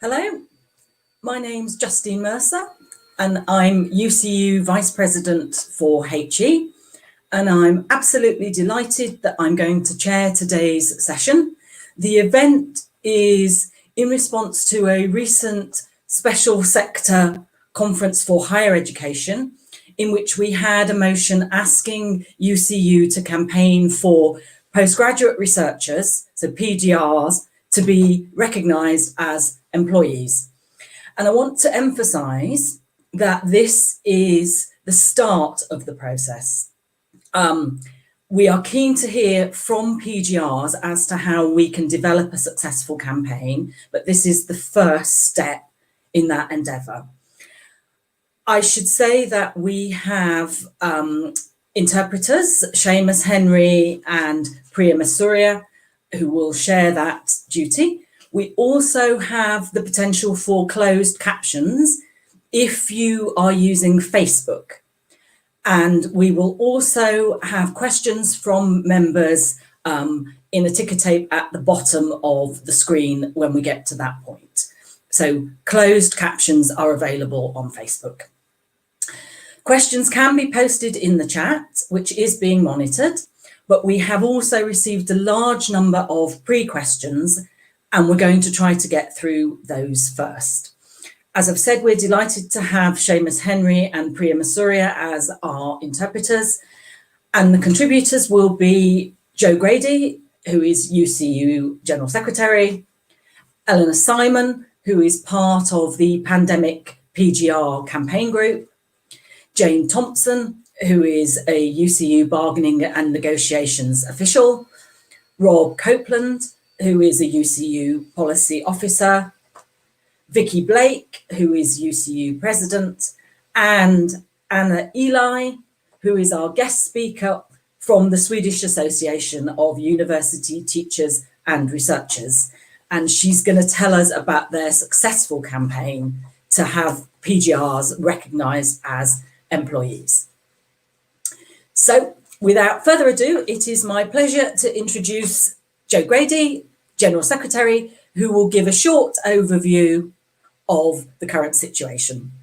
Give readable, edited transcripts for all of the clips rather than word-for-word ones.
Hello, my name's Justine Mercer and I'm UCU Vice President for HE, and I'm absolutely delighted that I'm going to chair today's session. The event is in response to a recent special sector conference for higher education in which we had a motion asking UCU to campaign for postgraduate researchers, so PGRs, to be recognised as employees. And I want to emphasise that this is the start of the process. We are keen to hear from PGRs as to how we can develop a successful campaign, but this is the first step in that endeavour. I should say that we have interpreters, Seamus Henry and Priya Masuria, who will share that duty. We also have the potential for closed captions if you are using Facebook. And we will also have questions from members in a ticker tape at the bottom of the screen when we get to that point. So closed captions are available on Facebook. Questions can be posted in the chat, which is being monitored, but we have also received a large number of pre-questions and we're going to try to get through those first. As I've said, we're delighted to have Seamus Henry and Priya Masuria as our interpreters, and the contributors will be Joe Grady, who is UCU General Secretary, Eleanor Simon, who is part of the Pandemic PGR campaign group, Jane Thompson, who is a UCU bargaining and negotiations official, Rob Copeland, who is a UCU policy officer, Vicky Blake, who is UCU president, and Anna Eli, who is our guest speaker from the Swedish Association of University Teachers and Researchers. And she's going to tell us about their successful campaign to have PGRs recognised as employees. So without further ado, it is my pleasure to introduce Joe Grady, General Secretary, who will give a short overview of the current situation.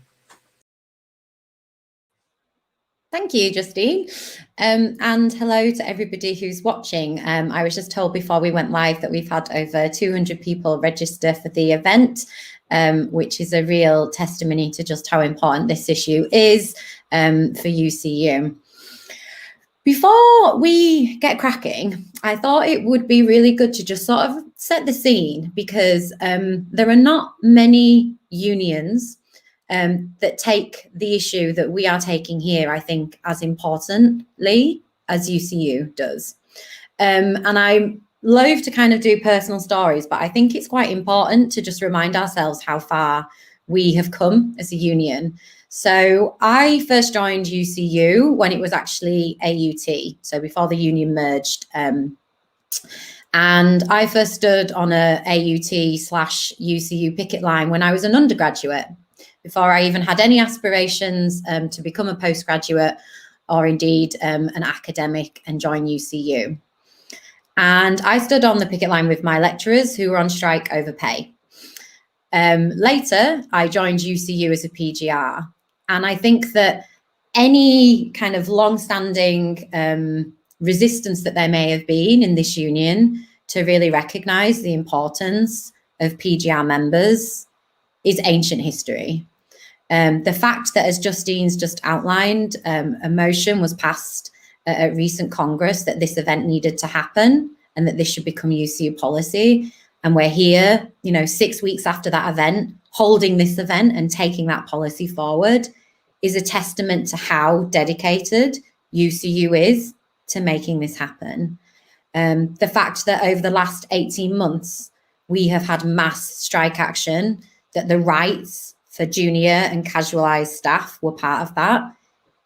Thank you, Justine. And hello to everybody who's watching. I was just told before we went live that we've had over 200 people register for the event, which is a real testimony to just how important this issue is for UCU. Before we get cracking, I thought it would be really good to just sort of set the scene, because there are not many unions that take the issue that we are taking here, I think, as importantly as UCU does. And I loathe to kind of do personal stories, but I think it's quite important to just remind ourselves how far we have come as a union. So I first joined UCU when it was actually AUT, so before the union merged. And I first stood on a AUT/UCU picket line when I was an undergraduate, before I even had any aspirations to become a postgraduate or indeed an academic and join UCU. And I stood on the picket line with my lecturers who were on strike over pay. Later, I joined UCU as a PGR. And I think that any kind of long-standing resistance that there may have been in this union to really recognise the importance of PGR members is ancient history. The fact that, as Justine's just outlined, a motion was passed at a recent Congress that this event needed to happen and that this should become UCU policy. And we're here, 6 weeks after that event, holding this event and taking that policy forward is a testament to how dedicated UCU is to making this happen. The fact that over the last 18 months, we have had mass strike action, that the rights for junior and casualised staff were part of that,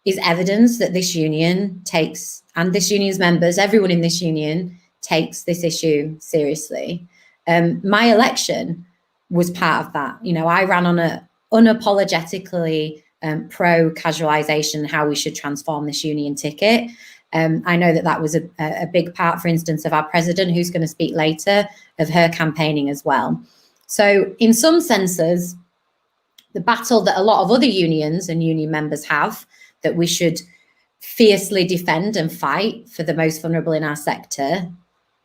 is evidence that this union takes, and this union's members, everyone in this union, takes this issue seriously. My election was part of that. I ran on a unapologetically pro-casualisation, how we should transform this union ticket. I know that was a big part, for instance, of our president, who's going to speak later, of her campaigning as well. So in some senses, the battle that a lot of other unions and union members have, that we should fiercely defend and fight for the most vulnerable in our sector,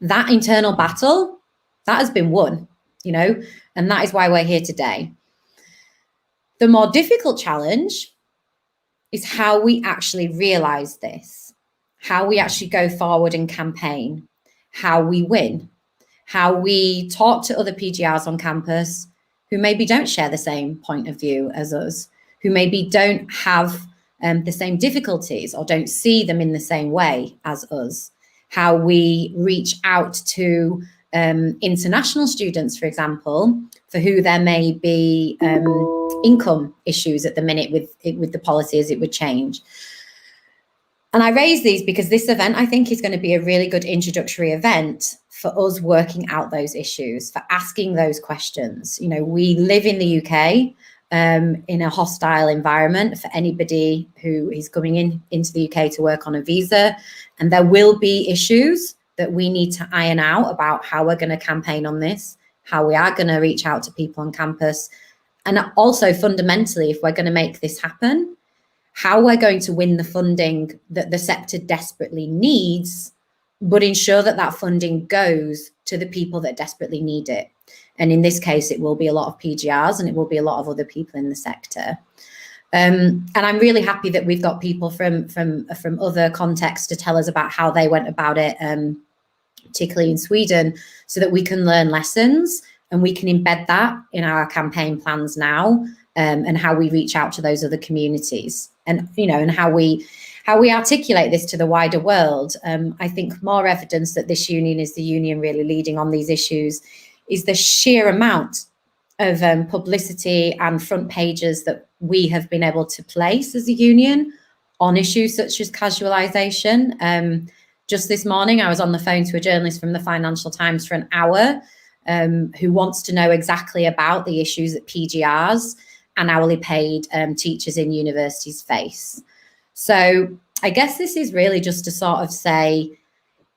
that internal battle, that has been won, you know, and that is why we're here today. The more difficult challenge is how we actually realize this, how we actually go forward and campaign, how we win, how we talk to other PGRs on campus who maybe don't share the same point of view as us, who maybe don't have the same difficulties or don't see them in the same way as us, how we reach out to international students, for example, for who there may be income issues at the minute with the policy as it would change. And I raise these because this event, I think, is going to be a really good introductory event for us working out those issues, for asking those questions. You know, we live in the UK in a hostile environment for anybody who is coming into the UK to work on a visa. And there will be issues that we need to iron out about how we're going to campaign on this, how we are going to reach out to people on campus. And also fundamentally, if we're going to make this happen, how we're going to win the funding that the sector desperately needs, but ensure that that funding goes to the people that desperately need it. And in this case, it will be a lot of PGRs and it will be a lot of other people in the sector. And I'm really happy that we've got people from other contexts to tell us about how they went about it, particularly in Sweden, so that we can learn lessons and we can embed that in our campaign plans now, and how we reach out to those other communities, and you know, and how we articulate this to the wider world. I think more evidence that this union is the union really leading on these issues is the sheer amount of publicity and front pages that we have been able to place as a union on issues such as casualisation. Just this morning, I was on the phone to a journalist from the Financial Times for an hour who wants to know exactly about the issues that PGRs and hourly paid teachers in universities face. So I guess this is really just to sort of say,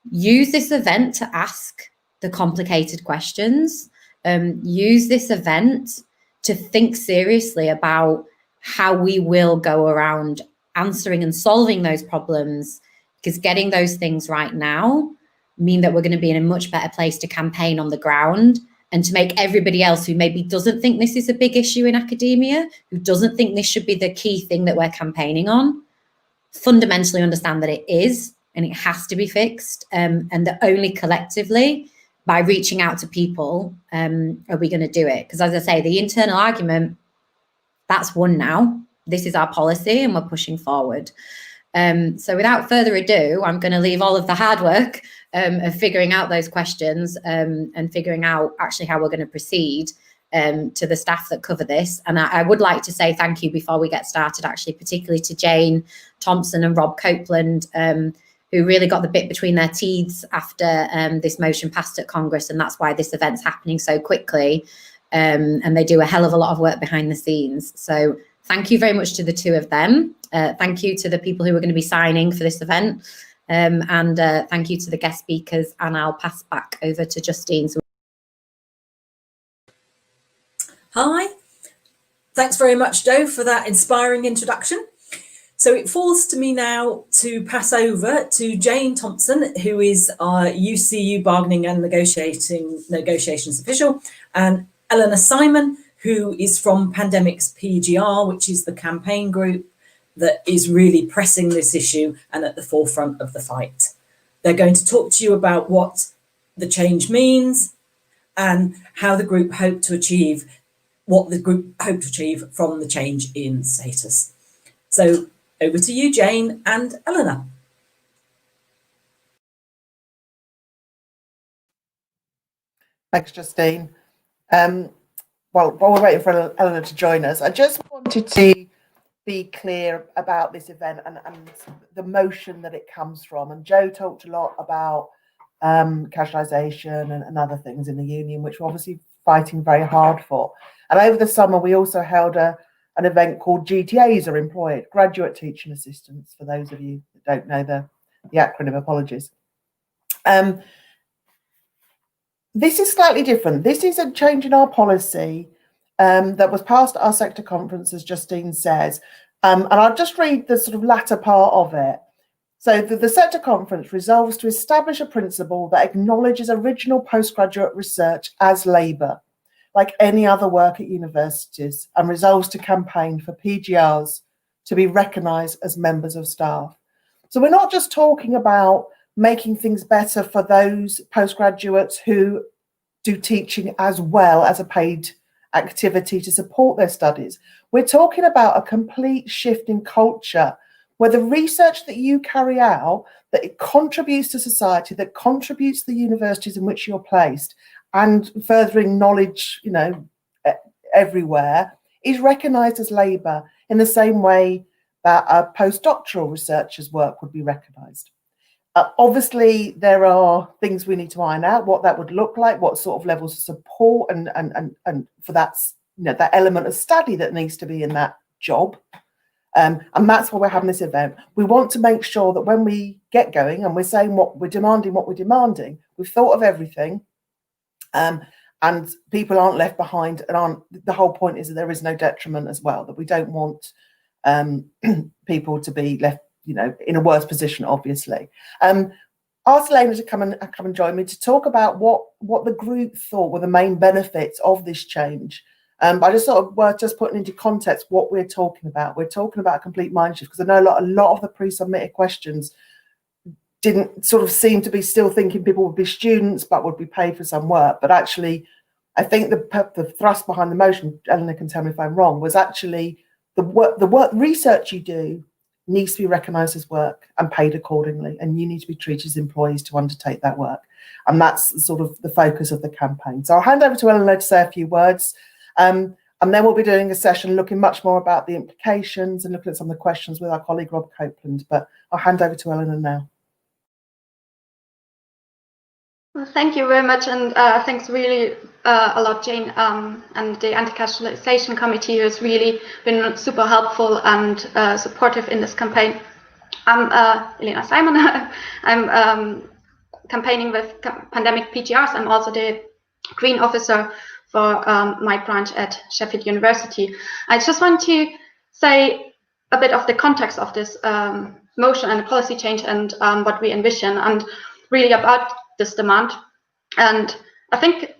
use this event to ask the complicated questions, use this event to think seriously about how we will go around answering and solving those problems, because getting those things right now mean that we're going to be in a much better place to campaign on the ground and to make everybody else who maybe doesn't think this is a big issue in academia, who doesn't think this should be the key thing that we're campaigning on, fundamentally understand that it is and it has to be fixed, and that only collectively, by reaching out to people, are we going to do it. Because as I say, the internal argument, that's won now. This is our policy and we're pushing forward. So without further ado, I'm going to leave all of the hard work of figuring out those questions and figuring out actually how we're going to proceed to the staff that cover this. And I would like to say thank you before we get started, actually, particularly to Jane Thompson and Rob Copeland, who really got the bit between their teeth after this motion passed at Congress. And that's why this event's happening so quickly. And they do a hell of a lot of work behind the scenes. So thank you very much to the two of them. Thank you to the people who are going to be signing for this event. And thank you to the guest speakers. And I'll pass back over to Justine. Hi. Thanks very much, Jo, for that inspiring introduction. So it falls to me now to pass over to Jane Thompson, who is our UCU bargaining and negotiations official, and Eleanor Simon, who is from Pandemics PGR, which is the campaign group that is really pressing this issue and at the forefront of the fight. They're going to talk to you about what the change means and how the group hope to achieve what the group hope to achieve from the change in status. So over to you, Jane and Eleanor. Thanks, Justine. Well, while we're waiting for Eleanor to join us, I just wanted to be clear about this event and the motion that it comes from. And Jo talked a lot about casualisation and other things in the union, which we're obviously fighting very hard for. And over the summer, we also held an event called GTAs are employed, Graduate Teaching Assistants, for those of you that don't know the acronym, apologies. The this is slightly different. This is a change in our policy that was passed at our sector conference, as Justine says. And I'll just read the sort of latter part of it. So the sector conference resolves to establish a principle that acknowledges original postgraduate research as labour, like any other work at universities, and resolves to campaign for PGRs to be recognised as members of staff. So we're not just talking about making things better for those postgraduates who do teaching as well as a paid activity to support their studies. We're talking about a complete shift in culture where the research that you carry out, that it contributes to society, that contributes to the universities in which you're placed, and furthering knowledge, you know, everywhere, is recognised as labour in the same way that a postdoctoral researcher's work would be recognised. Obviously, there are things we need to iron out, what that would look like, what sort of levels of support, and for that, you know, that element of study that needs to be in that job. And that's why we're having this event. We want to make sure that when we get going and we're saying what we're demanding, we've thought of everything, and people aren't left behind, and the whole point is that there is no detriment as well, that we don't want people to be left, you know, in a worse position, obviously. Asked Elena to come and join me to talk about what the group thought were the main benefits of this change. But I just sort of were just putting into context what we're talking about. We're talking about a complete mind shift, because I know a lot of the pre-submitted questions didn't sort of seem to be still thinking people would be students but would be paid for some work. But actually, I think the thrust behind the motion, Eleanor can tell me if I'm wrong, was actually the work research you do needs to be recognised as work and paid accordingly, and you need to be treated as employees to undertake that work. And that's sort of the focus of the campaign. So I'll hand over to Eleanor to say a few words. And then we'll be doing a session looking much more about the implications and looking at some of the questions with our colleague Rob Copeland. But I'll hand over to Eleanor now. Well, thank you very much, and thanks really a lot, Jane, and the Anti-Casualisation Committee has really been super helpful and supportive in this campaign. I'm Elena Simon. I'm campaigning with Pandemic PGRs. I'm also the Green Officer for my branch at Sheffield University. I just want to say a bit of the context of this motion and the policy change and what we envision, and really about this demand. And I think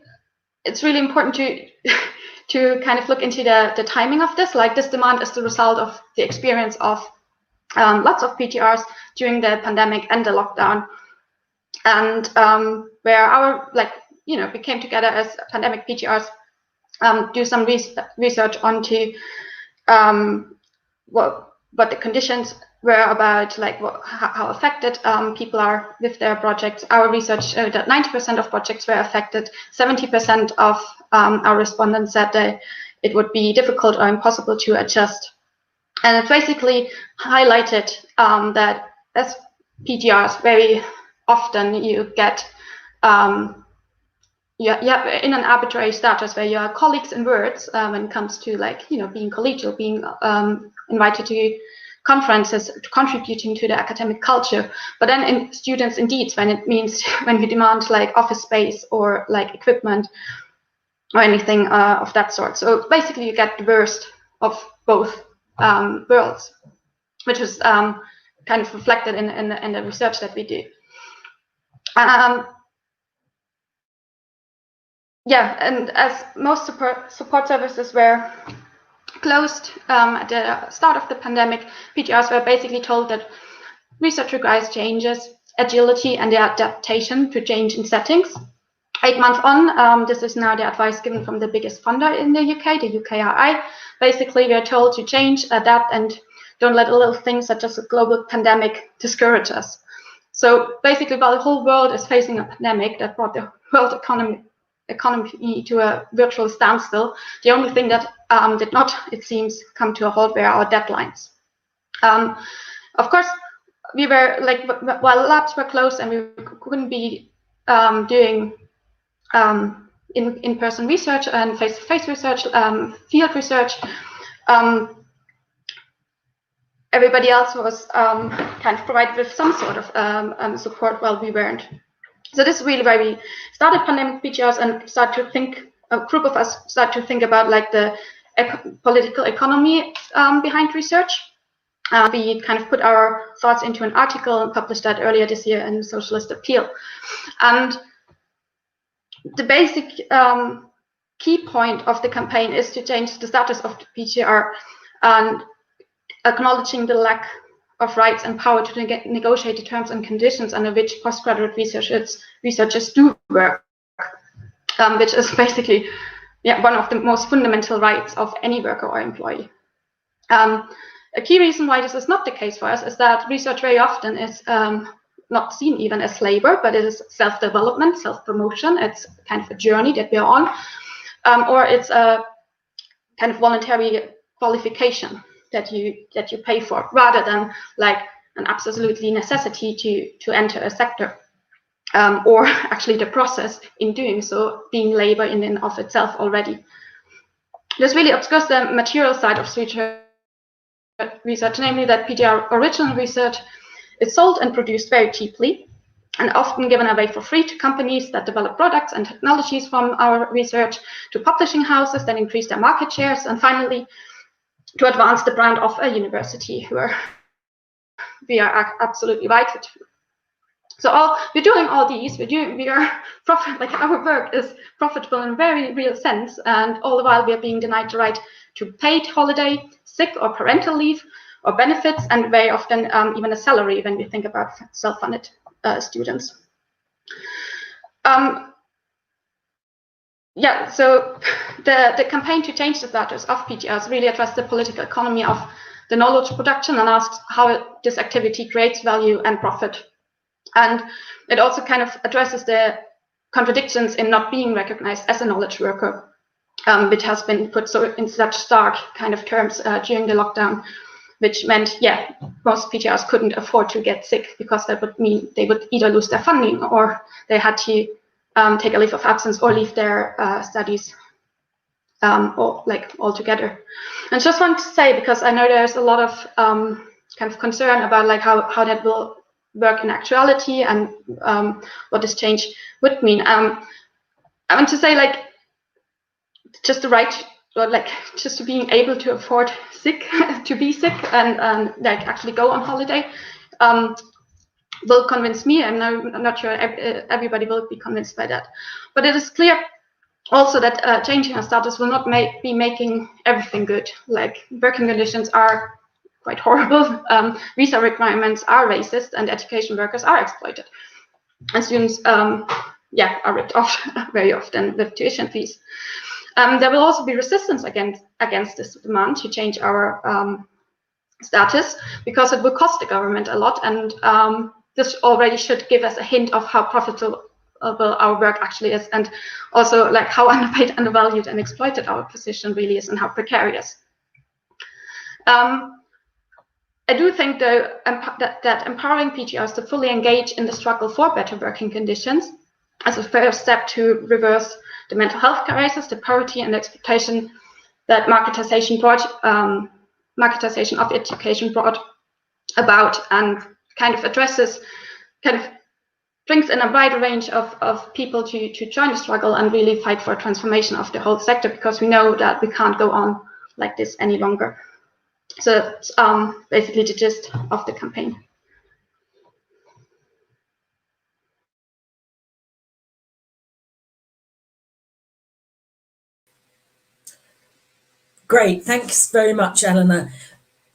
it's really important to kind of look into the timing of this. Like, this demand is the result of the experience of lots of PGRs during the pandemic and the lockdown, and where our, like, you know, we came together as pandemic PGRs, do some research onto what the conditions were about, like how affected people are with their projects. Our research showed that 90% of projects were affected. 70% of our respondents said that it would be difficult or impossible to adjust. And it basically highlighted that as PGRs, very often you get in an arbitrary status where you are colleagues in words when it comes to, like, you know, being collegial, being invited to conferences, contributing to the academic culture. But then in students in deeds, when it means when we demand like office space or like equipment or anything of that sort. So basically you get the worst of both worlds, which is kind of reflected in the research that we do. Yeah, and as most support services were closed at the start of the pandemic, PGRs were basically told that research requires changes, agility, and the adaptation to change in settings. 8 months on, this is now the advice given from the biggest funder in the UK, the UKRI. Basically, we are told to change, adapt, and don't let little things such as a global pandemic discourage us. So basically, while the whole world is facing a pandemic that brought the world economy to a virtual standstill, the only thing that did not, it seems, come to a halt were our deadlines. Of course, we were like, while labs were closed and we couldn't be doing in-person research and face-to-face research, field research, everybody else was kind of provided with some sort of support while we weren't So this is really where we started pandemic PGRs and start to think, a group of us start to think about like the political economy behind research. We kind of put our thoughts into an article and published that earlier this year in Socialist Appeal. And the basic key point of the campaign is to change the status of the PGR and acknowledging the lack of rights and power to negotiate the terms and conditions under which postgraduate researchers do work, which is basically one of the most fundamental rights of any worker or employee. A key reason why this is not the case for us is that research very often is not seen even as labor, but it is self-development, self-promotion. It's kind of a journey that we are on, or it's a kind of voluntary qualification that you pay for, rather than like an absolutely necessity to enter a sector, or actually the process in doing so being labor in and of itself already. This really obscures the material side of research, namely that PGR original research is sold and produced very cheaply and often given away for free to companies that develop products and technologies from our research, to publishing houses that increase their market shares, and finally to advance the brand of a university, where we are absolutely vital to. So we're doing all these, our work is profitable in a very real sense, and all the while we are being denied the right to paid holiday, sick or parental leave, or benefits, and very often even a salary when we think about self-funded students. So the campaign to change the status of PGRs really addressed the political economy of the knowledge production and asks how this activity creates value and profit. And it also kind of addresses the contradictions in not being recognized as a knowledge worker, which has been put in such stark kind of terms during the lockdown, which meant, most PGRs couldn't afford to get sick, because that would mean they would either lose their funding or they had to take a leave of absence or leave their studies or like altogether. And just want to say, because I know there's a lot of kind of concern about like how that will work in actuality and what this change would mean. I want to say, like, just the right, or like just to being able to afford to be sick and like actually go on holiday will convince me. I'm not sure everybody will be convinced by that, but it is clear also that changing our status will not be making everything good. Like, working conditions are quite horrible, visa requirements are racist, and education workers are exploited, and students are ripped off very often with tuition fees. There will also be resistance against this demand to change our status, because it will cost the government a lot, and this already should give us a hint of how profitable our work actually is, and also like how underpaid, undervalued, and exploited our position really is, and how precarious. I do think, though, that empowering PGRs to fully engage in the struggle for better working conditions as a first step to reverse the mental health crisis, the poverty and exploitation that marketization of education brought about, and kind of brings in a wider range of people to join the struggle and really fight for a transformation of the whole sector, because we know that we can't go on like this any longer. So that's basically the gist of the campaign. Great, thanks very much, Eleanor.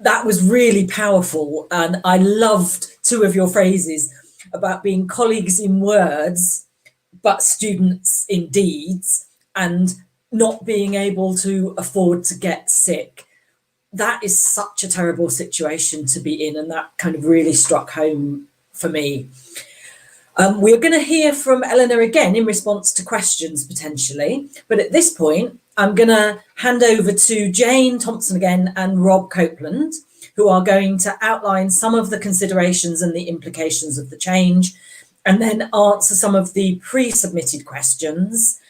That was really powerful, and I loved two of your phrases about being colleagues in words, but students in deeds, and not being able to afford to get sick. That is such a terrible situation to be in, and that kind of really struck home for me. We're going to hear from Eleanor again in response to questions potentially, but at this point I'm going to hand over to Jane Thompson again and Rob Copeland, who are going to outline some of the considerations and the implications of the change, and then answer some of the pre-submitted questions.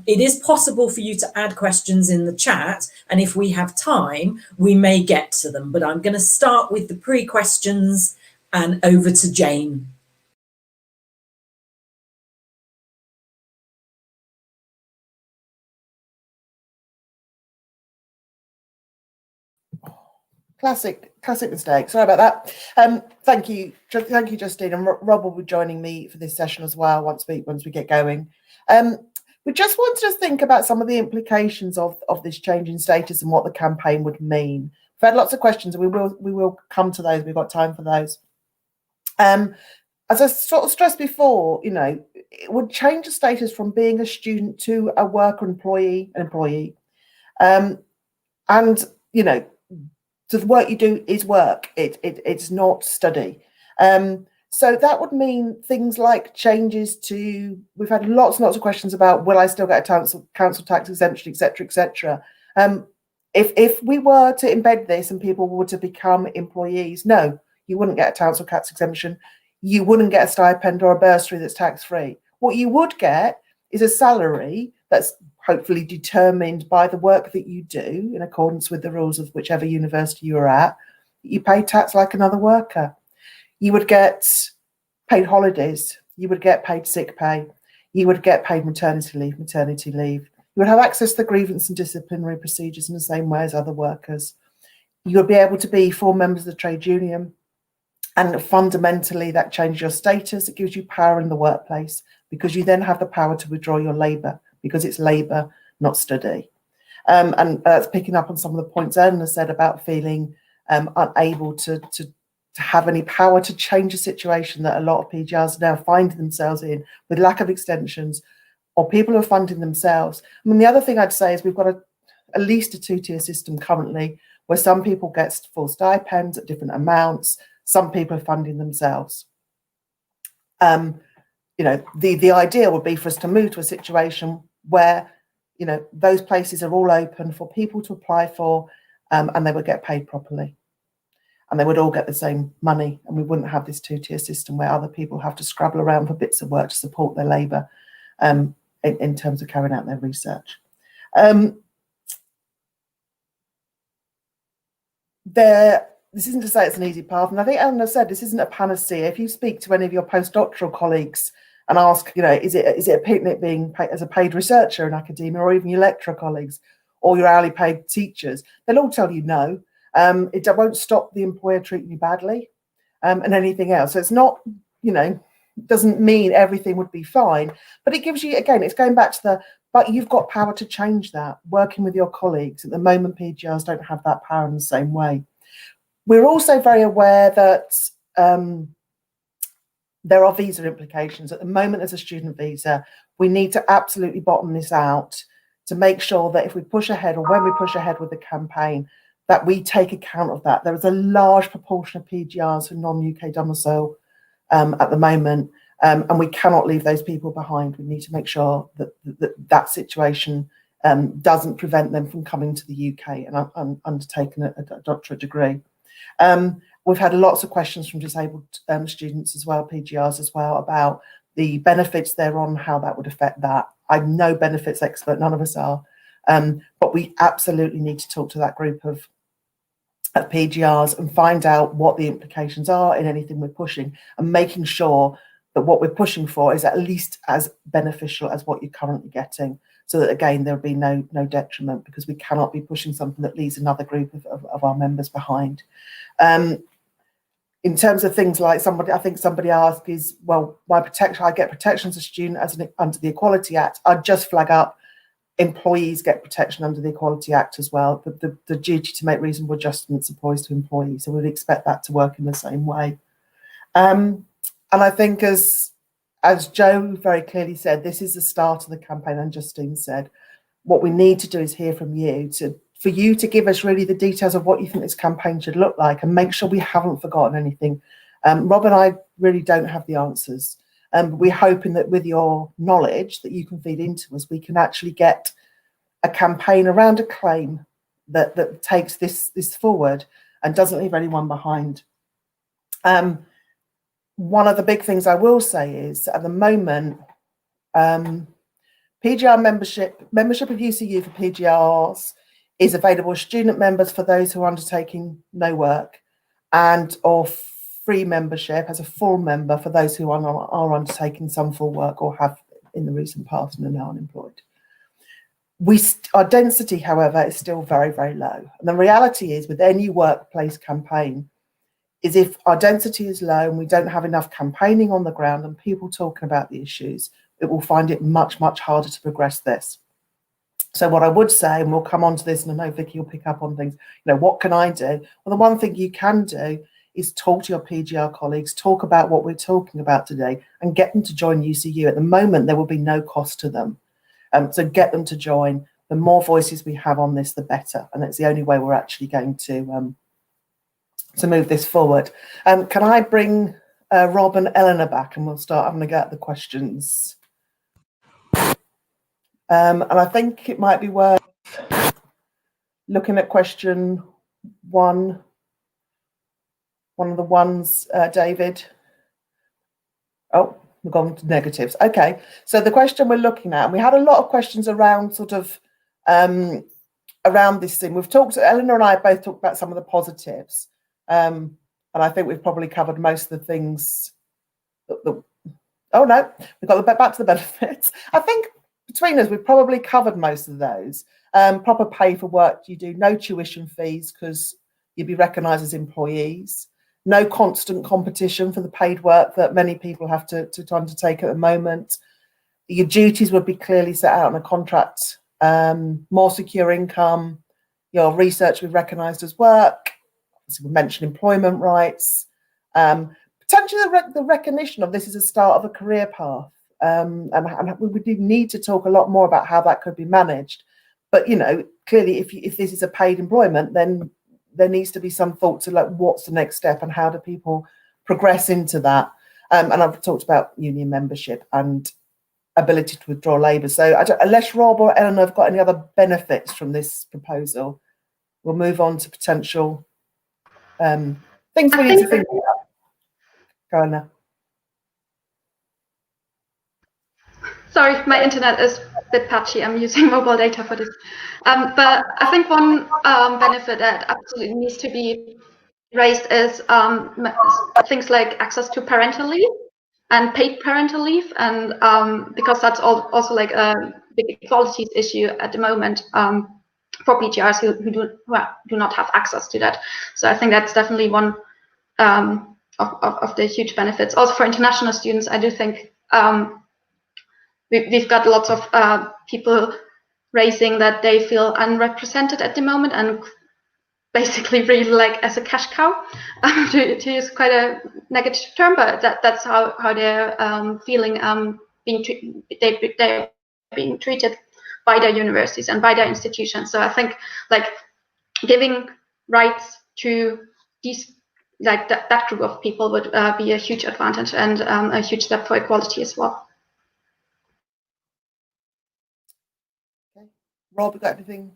It is possible for you to add questions in the chat, and if we have time, we may get to them, but I'm going to start with the pre-questions and over to Jane. Classic mistake. Sorry about that. Thank you, Justine, and Rob will be joining me for this session as well once we get going. We just wanted to think about some of the implications of this change in status and what the campaign would mean. We've had lots of questions, and we will come to those. We've got time for those. As I sort of stressed before, it would change the status from being a student to a worker employee. And so the work you do is work. It's not study. So that would mean things like changes to. We've had lots and lots of questions about will I still get a council tax exemption, etc., etc. If we were to embed this and people were to become employees, no, you wouldn't get a council tax exemption. You wouldn't get a stipend or a bursary that's tax-free. What you would get is a salary that's hopefully determined by the work that you do in accordance with the rules of whichever university you're at. You pay tax like another worker. You would get paid holidays. You would get paid sick pay. You would get paid maternity leave. You would have access to the grievance and disciplinary procedures in the same way as other workers. You would be able to be full members of the trade union. And fundamentally, that changes your status. It gives you power in the workplace because you then have the power to withdraw your labour because it's labour, not study. And that's picking up on some of the points Eleanor said about feeling unable to have any power to change a situation that a lot of PGRs are now finding themselves in with lack of extensions or people who are funding themselves. I mean, the other thing I'd say is we've got at least a two-tier system currently where some people get full stipends at different amounts. Some people are funding themselves. The idea would be for us to move to a situation where, those places are all open for people to apply for, and they would get paid properly. And they would all get the same money, and we wouldn't have this two-tier system where other people have to scrabble around for bits of work to support their labour in terms of carrying out their research. This isn't to say it's an easy path, and I think Eleanor said this isn't a panacea. If you speak to any of your postdoctoral colleagues and ask, is it a picnic being paid as a paid researcher in academia, or even your lecturer colleagues or your hourly paid teachers, they'll all tell you no. It won't stop the employer treating you badly and anything else. So it's not, doesn't mean everything would be fine, but it gives you, again, it's going back to but you've got power to change that, working with your colleagues. At the moment, PGRs don't have that power in the same way. We're also very aware that there are visa implications. At the moment, as a student visa, we need to absolutely bottom this out to make sure that if we push ahead or when we push ahead with the campaign, that we take account of that. There is a large proportion of PGRs who are non-UK domicile at the moment, and we cannot leave those people behind. We need to make sure that situation doesn't prevent them from coming to the UK and undertaking a doctorate degree. We've had lots of questions from disabled students as well, PGRs as well, about the benefits they're on, how that would affect that. I'm no benefits expert, none of us are, but we absolutely need to talk to that group of PGRs and find out what the implications are in anything we're pushing, and making sure that what we're pushing for is at least as beneficial as what you're currently getting, so that, again, there'll be no detriment, because we cannot be pushing something that leaves another group of our members behind. In terms of things like I think somebody asked is, well, my protection, I get protection as a student under the Equality Act. I'd just flag up, employees get protection under the Equality Act as well. The duty to make reasonable adjustments applies to employees, so we'd expect that to work in the same way. And I think, as Jo very clearly said, this is the start of the campaign, and Justine said, what we need to do is hear from you, for you to give us really the details of what you think this campaign should look like, and make sure we haven't forgotten anything. Rob and I really don't have the answers. We're hoping that with your knowledge that you can feed into us, we can actually get a campaign around a claim that takes this forward and doesn't leave anyone behind. One of the big things I will say is, at the moment, PGR membership of UCU for PGRs is available as student members for those who are undertaking no work, and or free membership as a full member for those who are undertaking some full work or have in the recent past and are now unemployed. Our density, however, is still very, very low. And the reality is, with any workplace campaign, is if our density is low and we don't have enough campaigning on the ground and people talking about the issues, it will find it much, much harder to progress this. So what I would say, and we'll come on to this, and I know Vicky will pick up on things, what can I do? Well, the one thing you can do is talk to your PGR colleagues, talk about what we're talking about today, and get them to join UCU. At the moment, there will be no cost to them. So get them to join. The more voices we have on this, the better. And it's the only way we're actually going to move this forward. Can I bring Rob and Eleanor back, and we'll start having a go at the questions. And I think it might be worth looking at question one of the ones, David. Oh, we've gone to negatives. Okay, so the question we're looking at, and we had a lot of questions around sort of around this thing. We've talked, Eleanor and I both talked about some of the positives, and I think we've probably covered most of the things. Oh no, we've got back to the benefits. I think between us, we've probably covered most of those. Proper pay for work you do, no tuition fees because you'd be recognised as employees. No constant competition for the paid work that many people have to undertake at the moment. Your duties would be clearly set out in a contract. More secure income. Your research would be recognised as work. So we mentioned employment rights. Potentially the recognition of this as a start of a career path. And we do need to talk a lot more about how that could be managed. But, clearly if this is a paid employment, then there needs to be some thought to what's the next step and how do people progress into that. And I've talked about union membership and ability to withdraw labour. So unless Rob or Eleanor have got any other benefits from this proposal, we'll move on to potential things we need to think about. Go on now. Sorry, my internet is a bit patchy. I'm using mobile data for this. But I think one benefit that absolutely needs to be raised is things like access to parental leave and paid parental leave, and because that's also like a big equalities issue at the moment for PGRs who do not have access to that. So I think that's definitely one of the huge benefits. Also for international students, I do think we've got lots of people raising that they feel unrepresented at the moment and basically really like as a cash cow, to use quite a negative term, but that's how they're feeling they're being treated by their universities and by their institutions. So I think like giving rights to these that group of people would be a huge advantage and a huge step for equality as well. Okay. Rob, you got anything?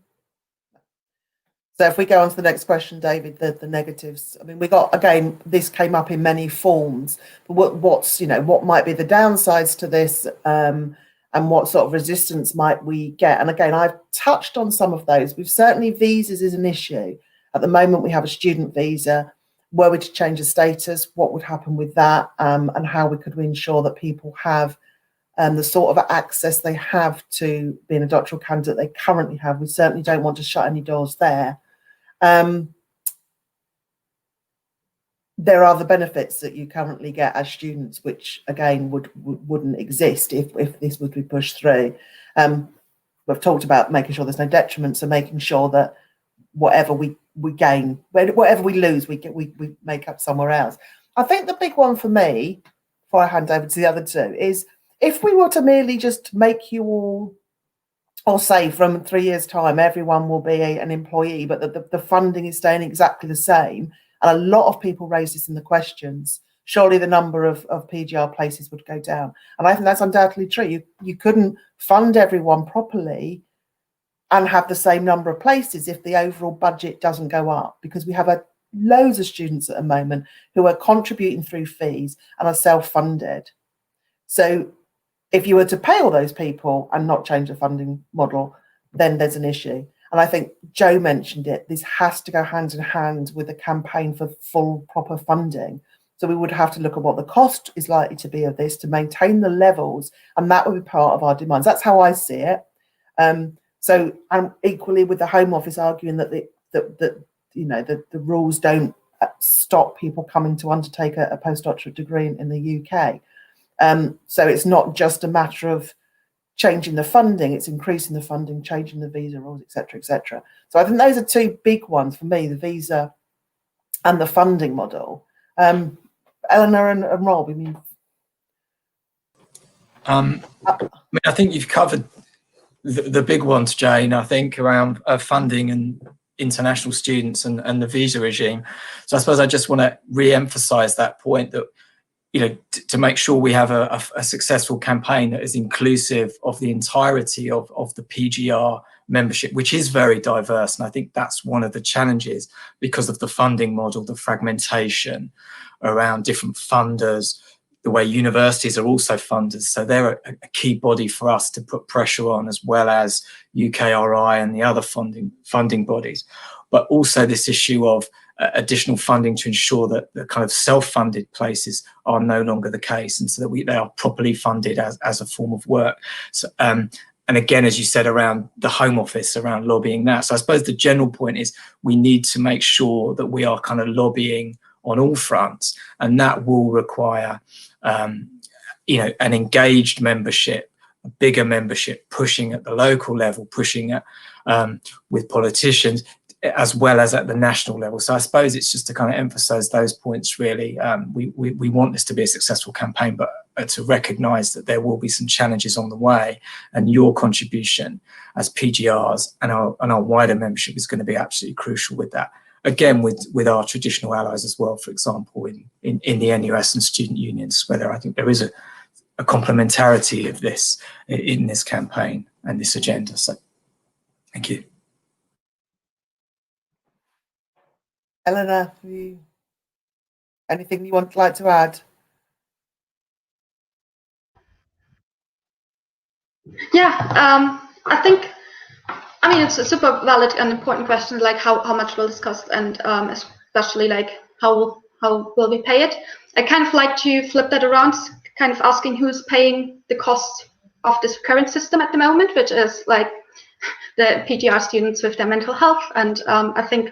So if we go on to the next question, David, the negatives. I mean, we got, again, this came up in many forms. But what might be the downsides to this, and what sort of resistance might we get? And again, I've touched on some of those. We've certainly visas is an issue. At the moment, we have a student visa. Were we to change the status, what would happen with that, and how we could ensure that people have the sort of access they have to being a doctoral candidate they currently have. We certainly don't want to shut any doors there. There are the benefits that you currently get as students, which again wouldn't exist if this would be pushed through. We've talked about making sure there's no detriment, so making sure that whatever we gain, whatever we lose, we make up somewhere else. I think the big one for me, before I hand over to the other two, is if we were to merely just make you all, or say from 3 years' time, everyone will be an employee, but the funding is staying exactly the same. And a lot of people raise this in the questions. Surely the number of PGR places would go down. And I think that's undoubtedly true. You couldn't fund everyone properly and have the same number of places if the overall budget doesn't go up, because we have loads of students at the moment who are contributing through fees and are self-funded. So if you were to pay all those people and not change the funding model, then there's an issue. And I think Joe mentioned it, this has to go hand in hand with a campaign for full proper funding. So we would have to look at what the cost is likely to be of this to maintain the levels, and that would be part of our demands. That's how I see it. So I'm equally with the Home Office arguing that the rules don't stop people coming to undertake a postdoctorate degree in the UK. So it's not just a matter of changing the funding, it's increasing the funding, changing the visa rules, etc., etc. So I think those are two big ones for me, the visa and the funding model. Eleanor and Rob, I mean, I think you've covered the big ones, Jane, I think, around funding and international students and the visa regime. So I suppose I just want to re-emphasize that point that, to make sure we have a successful campaign that is inclusive of the entirety of the PGR membership, which is very diverse. And I think that's one of the challenges because of the funding model, the fragmentation around different funders, the way universities are also funded. So they're a key body for us to put pressure on, as well as UKRI and the other funding bodies. But also this issue of additional funding to ensure that the kind of self-funded places are no longer the case, and so that they are properly funded as a form of work. So, and again, as you said, around the Home Office, around lobbying that. So I suppose the general point is we need to make sure that we are kind of lobbying on all fronts, and that will require, an engaged membership, a bigger membership, pushing at the local level, pushing at with politicians, as well as at the national level. So I suppose it's just to kind of emphasize those points, really. We want this to be a successful campaign, but to recognize that there will be some challenges on the way, and your contribution as PGRs and our wider membership is going to be absolutely crucial with that. Again, with our traditional allies as well, for example, in the NUS and student unions, where I think there is a complementarity of this in this campaign and this agenda. So thank you. Eleanor, anything you would like to add? Yeah, I think, it's a super valid and important question, like how much will this cost, and especially like how will we pay it? I kind of like to flip that around, kind of asking who's paying the cost of this current system at the moment, which is like the PGR students with their mental health, and I think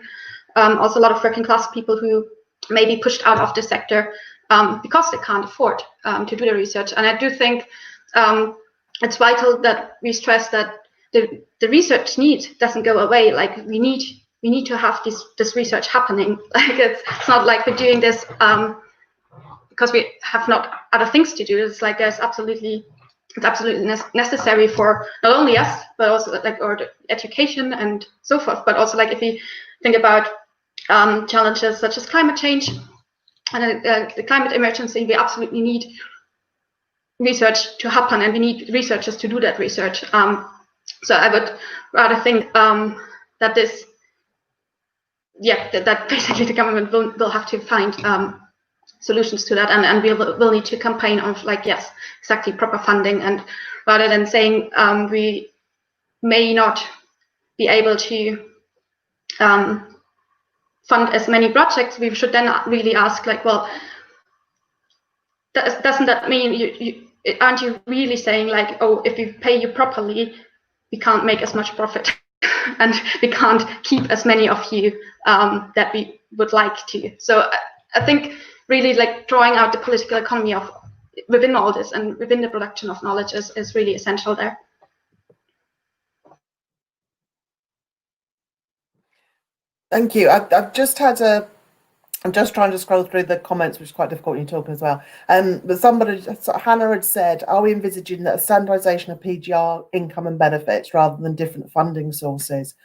also a lot of working class people who may be pushed out of the sector because they can't afford to do the research. And I do think it's vital that we stress that the research need doesn't go away. Like we need to have this research happening. Like it's not like we're doing this because we have not other things to do. It's like it's absolutely necessary for not only us, but also like or the education and so forth. But also like if we think about challenges such as climate change and the climate emergency, we absolutely need research to happen, and we need researchers to do that research. So I would rather think that this, that basically the government will have to find solutions to that, and we'll need to campaign on like, yes, exactly, proper funding, and rather than saying we may not be able to fund as many projects, we should then really ask like, well, doesn't that mean aren't you really saying like, oh, if we pay you properly, we can't make as much profit and we can't keep as many of you that we would like to. So I think really like drawing out the political economy of within all this and within the production of knowledge is really essential there. Thank you. I've just had I'm just trying to scroll through the comments, which is quite difficult when you're talking as well. But Hannah had said, are we envisaging that a standardisation of PGR income and benefits rather than different funding sources?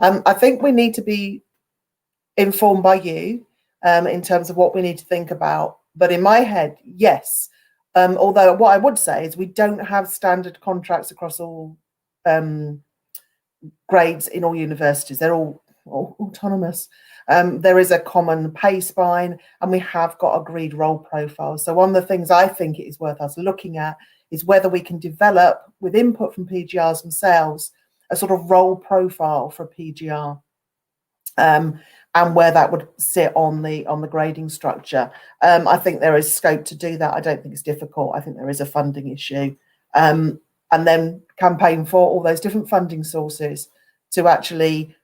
I think we need to be informed by you in terms of what we need to think about. But in my head, yes. Although what I would say is we don't have standard contracts across all grades in all universities. They're all autonomous. There is a common pay spine, and we have got agreed role profiles. So one of the things I think it is worth us looking at is whether we can develop, with input from PGRs themselves, a sort of role profile for PGR, and where that would sit on the grading structure. I think there is scope to do that. I don't think it's difficult. I think there is a funding issue. and then campaign for all those different funding sources to actually,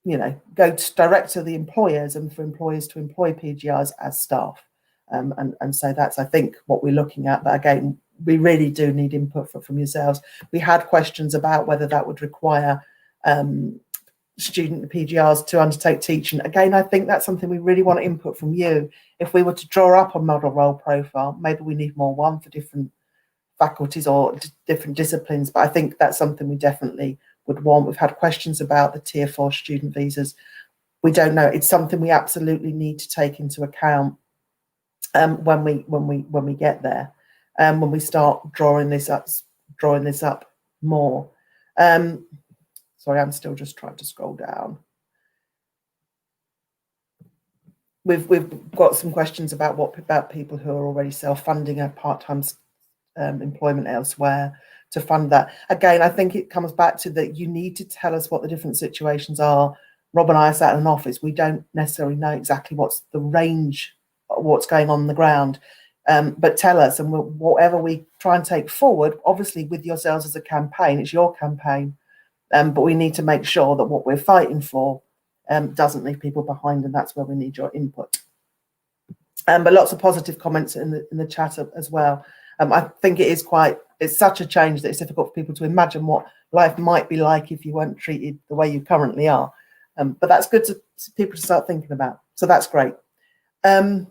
you know, go direct to the employers and for employers to employ PGRs as staff. And so that's, I think, what we're looking at. But again, we really do need input from yourselves. We had questions about whether that would require student PGRs to undertake teaching. Again, I think that's something we really want input from you. If we were to draw up a model role profile, maybe we need one for different faculties or different disciplines, but I think that's something we definitely would want. We've had questions about the Tier 4 student visas. We don't know. It's something we absolutely need to take into account when we get there, when we start drawing this up more. Sorry, I'm still just trying to scroll down. We've got some questions about people who are already self-funding a part-time employment elsewhere to fund that. Again, I think it comes back to that you need to tell us what the different situations are. Rob and I are sat in an office. We don't necessarily know exactly what's the range, what's going on the ground, but tell us, and whatever we try and take forward, obviously with yourselves as a campaign, it's your campaign, but we need to make sure that what we're fighting for doesn't leave people behind, and that's where we need your input. But lots of positive comments in the chat as well. I think it's such a change that it's difficult for people to imagine what life might be like if you weren't treated the way you currently are. But that's good to people to start thinking about. So that's great. I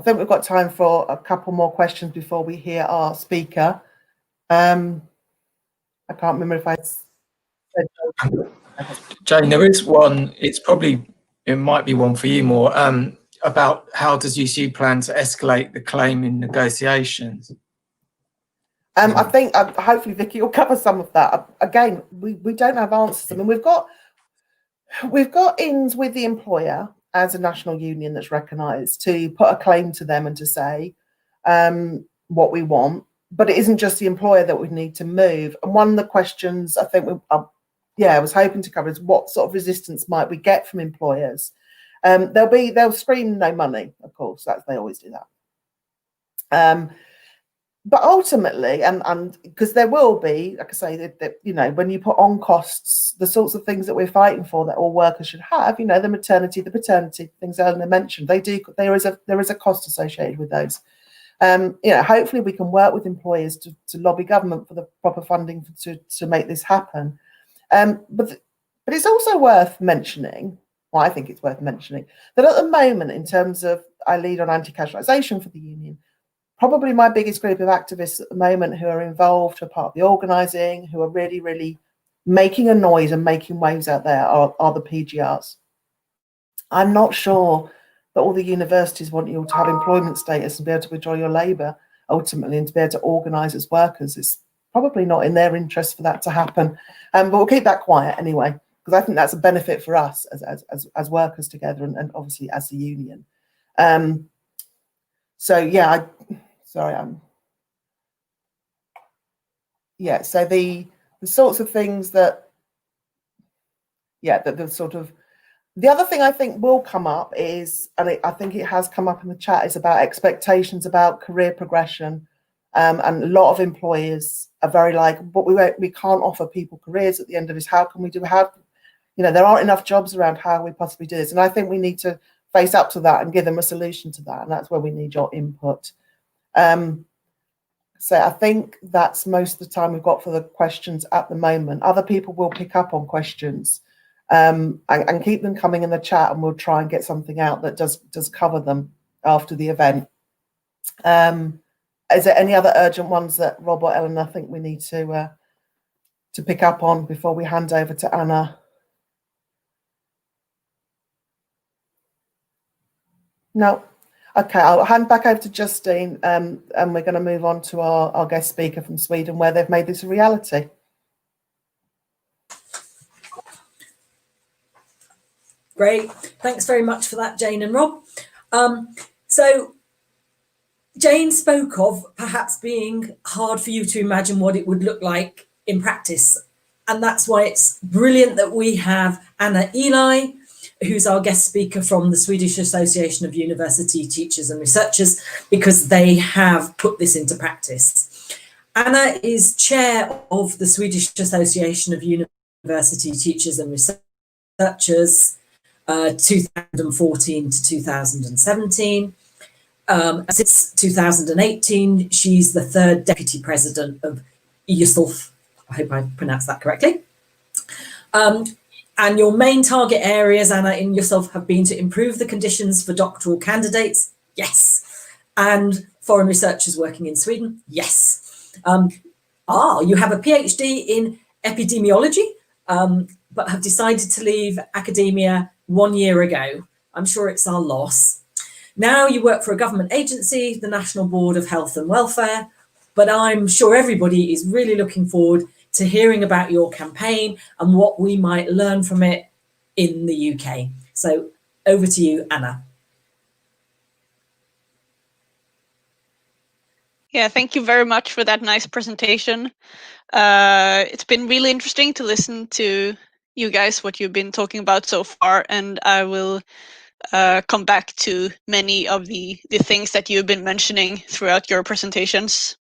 think we've got time for a couple more questions before we hear our speaker. I can't remember if I said. Jane, there is one. It might be one for you more. About how does UCU plan to escalate the claim in negotiations? I think hopefully Vicky will cover some of that. Again, we don't have answers. I mean, we've got ins with the employer as a national union that's recognised to put a claim to them and to say what we want. But it isn't just the employer that we need to move. And one of the questions I think I was hoping to cover is what sort of resistance might we get from employers. They'll scream no money, of course, they always do that. But ultimately, and because there will be, like I say, that you know, when you put on costs, the sorts of things that we're fighting for that all workers should have, you know, the maternity, the paternity, things Eleanor mentioned, there is a cost associated with those. You know, hopefully we can work with employers to lobby government for the proper funding to make this happen. But it's also worth mentioning, well, I think it's worth mentioning, that at the moment, in terms of I lead on anti-casualisation for the union, probably my biggest group of activists at the moment who are involved, who are part of the organising, who are really, really making a noise and making waves out there are the PGRs. I'm not sure that all the universities want you to have employment status and be able to withdraw your labour ultimately and to be able to organise as workers. It's probably not in their interest for that to happen. But we'll keep that quiet anyway, because I think that's a benefit for us as workers together and obviously as the union. So yeah, so the sorts of things that, the other thing I think will come up is, and I think it has come up in the chat, is about expectations about career progression. And a lot of employers are very like, but we can't offer people careers at the end of this. How can we you know, there aren't enough jobs around. How can we possibly do this? And I think we need to face up to that and give them a solution to that. And that's where we need your input. So I think that's most of the time we've got for the questions at the moment. Other people will pick up on questions and keep them coming in the chat, and we'll try and get something out that does cover them after the event. Is there any other urgent ones that Rob or Eleanor think we need to pick up on before we hand over to Anna? No. Okay, I'll hand back over to Justine, and we're going to move on to our guest speaker from Sweden, where they've made this a reality. Great. Thanks very much for that, Jane and Rob. So Jane spoke of perhaps being hard for you to imagine what it would look like in practice. And that's why it's brilliant that we have Anna Eli, who's our guest speaker from the Swedish Association of University Teachers and Researchers, because they have put this into practice. Anna is chair of the Swedish Association of University Teachers and Researchers, 2014 to 2017. Since 2018, she's the third deputy president of YUSLF. I hope I pronounced that correctly. And your main target areas, Anna, in YUSLF have been to improve the conditions for doctoral candidates. Yes. And foreign researchers working in Sweden. Yes. You have a PhD in epidemiology, but have decided to leave academia 1 year ago. I'm sure it's our loss. Now you work for a government agency, the National Board of Health and Welfare, but I'm sure everybody is really looking forward to hearing about your campaign and what we might learn from it in the UK. So over to you, Anna. Yeah, thank you very much for that nice presentation. It's been really interesting to listen to you guys, what you've been talking about so far, and I will come back to many of the things that you've been mentioning throughout your presentations.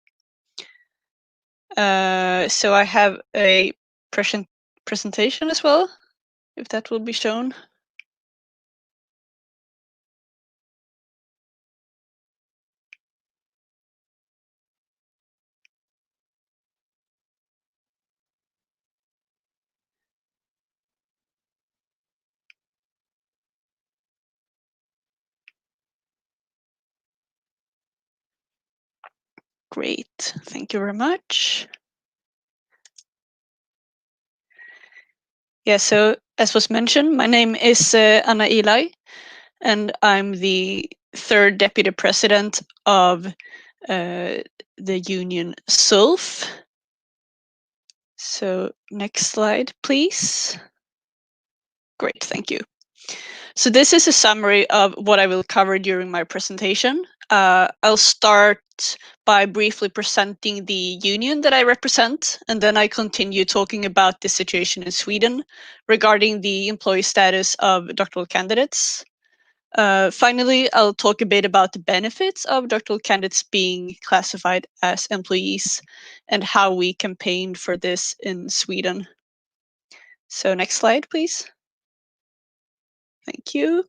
So I have a presentation as well, if that will be shown. Great, thank you very much. Yeah, so as was mentioned, my name is Anna Eli, and I'm the third deputy president of the union SULF. So next slide, please. Great, thank you. So this is a summary of what I will cover during my presentation. I'll start by briefly presenting the union that I represent, and then I continue talking about the situation in Sweden regarding the employee status of doctoral candidates. Finally, I'll talk a bit about the benefits of doctoral candidates being classified as employees and how we campaigned for this in Sweden. So next slide, please. Thank you.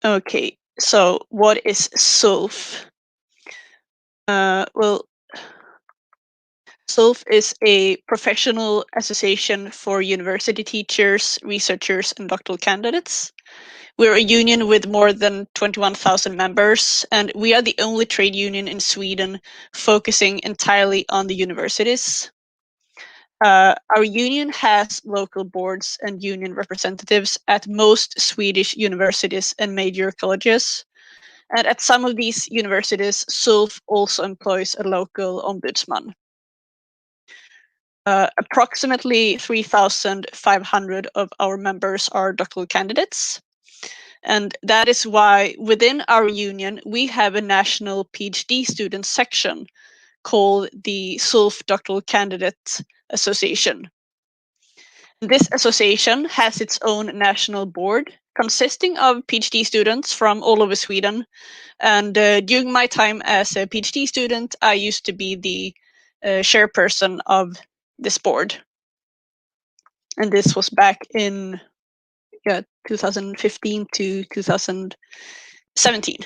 Okay, so what is SULF? Well, SULF is a professional association for university teachers, researchers, and doctoral candidates. We're a union with more than 21,000 members, and we are the only trade union in Sweden focusing entirely on the universities. Our union has local boards and union representatives at most Swedish universities and major colleges. And at some of these universities, SULF also employs a local ombudsman. Approximately 3,500 of our members are doctoral candidates. And that is why within our union, we have a national PhD student section called the SULF Doctoral Candidate Association. This association has its own national board consisting of PhD students from all over Sweden. And during my time as a PhD student, I used to be the chairperson of this board. And this was back in 2015 to 2017.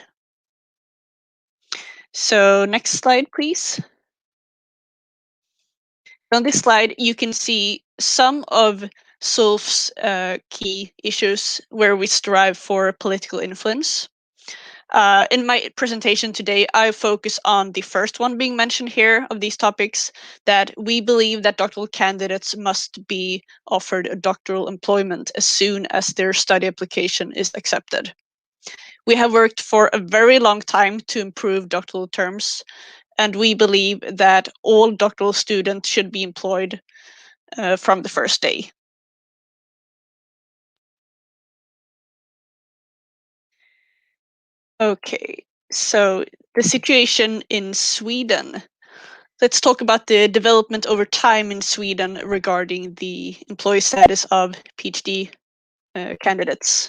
So next slide, please. On this slide, you can see some of SULF's key issues where we strive for political influence. In my presentation today, I focus on the first one being mentioned here of these topics, that we believe that doctoral candidates must be offered a doctoral employment as soon as their study application is accepted. We have worked for a very long time to improve doctoral terms, and we believe that all doctoral students should be employed from the first day. Okay, so the situation in Sweden. Let's talk about the development over time in Sweden regarding the employee status of PhD candidates.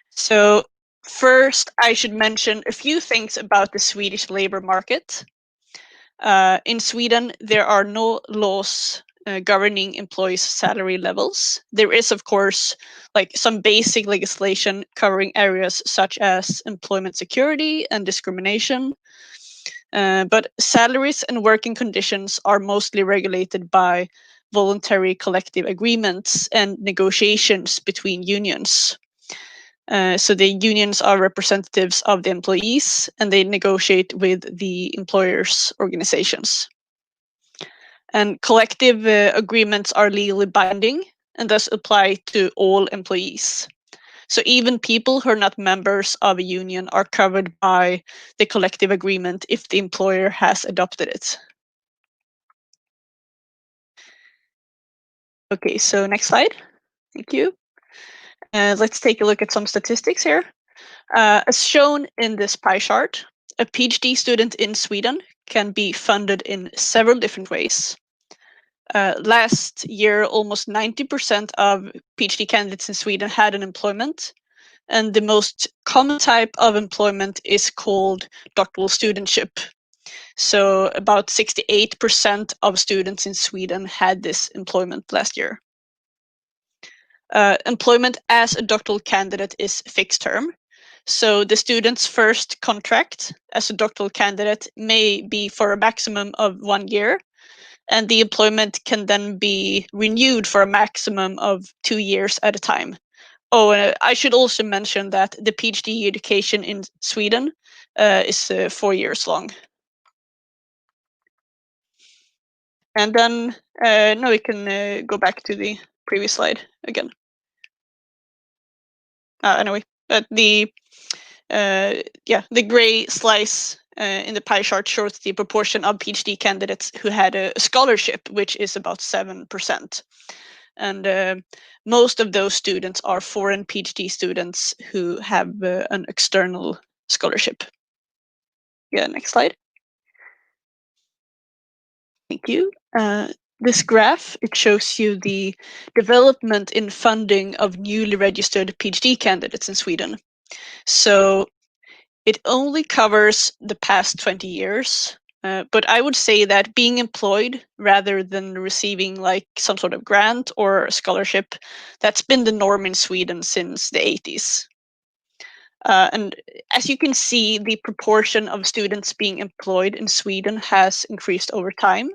So First, I should mention a few things about the Swedish labor market. In Sweden, there are no laws governing employees' salary levels. There is, of course, like some basic legislation covering areas such as employment security and discrimination. But salaries and working conditions are mostly regulated by voluntary collective agreements and negotiations between unions. So the unions are representatives of the employees, and they negotiate with the employers' organizations. And collective agreements are legally binding and thus apply to all employees. So even people who are not members of a union are covered by the collective agreement if the employer has adopted it. Okay, so next slide. Thank you. Let's take a look at some statistics here. As shown in this pie chart, a PhD student in Sweden can be funded in several different ways. Last year, almost 90% of PhD candidates in Sweden had an employment, and the most common type of employment is called doctoral studentship. So about 68% of students in Sweden had this employment last year. Employment as a doctoral candidate is fixed term. So the student's first contract as a doctoral candidate may be for a maximum of 1 year, and the employment can then be renewed for a maximum of 2 years at a time. Oh, I should also mention that the PhD education in Sweden is 4 years long. And then, now we can go back to the previous slide again. Anyway, the gray slice in the pie chart shows the proportion of PhD candidates who had a scholarship, which is about 7%. And most of those students are foreign PhD students who have an external scholarship. Yeah, next slide. Thank you. This graph, it shows you the development in funding of newly registered PhD candidates in Sweden. So it only covers the past 20 years, but I would say that being employed rather than receiving like some sort of grant or scholarship, that's been the norm in Sweden since the 80s. And as you can see, the proportion of students being employed in Sweden has increased over time.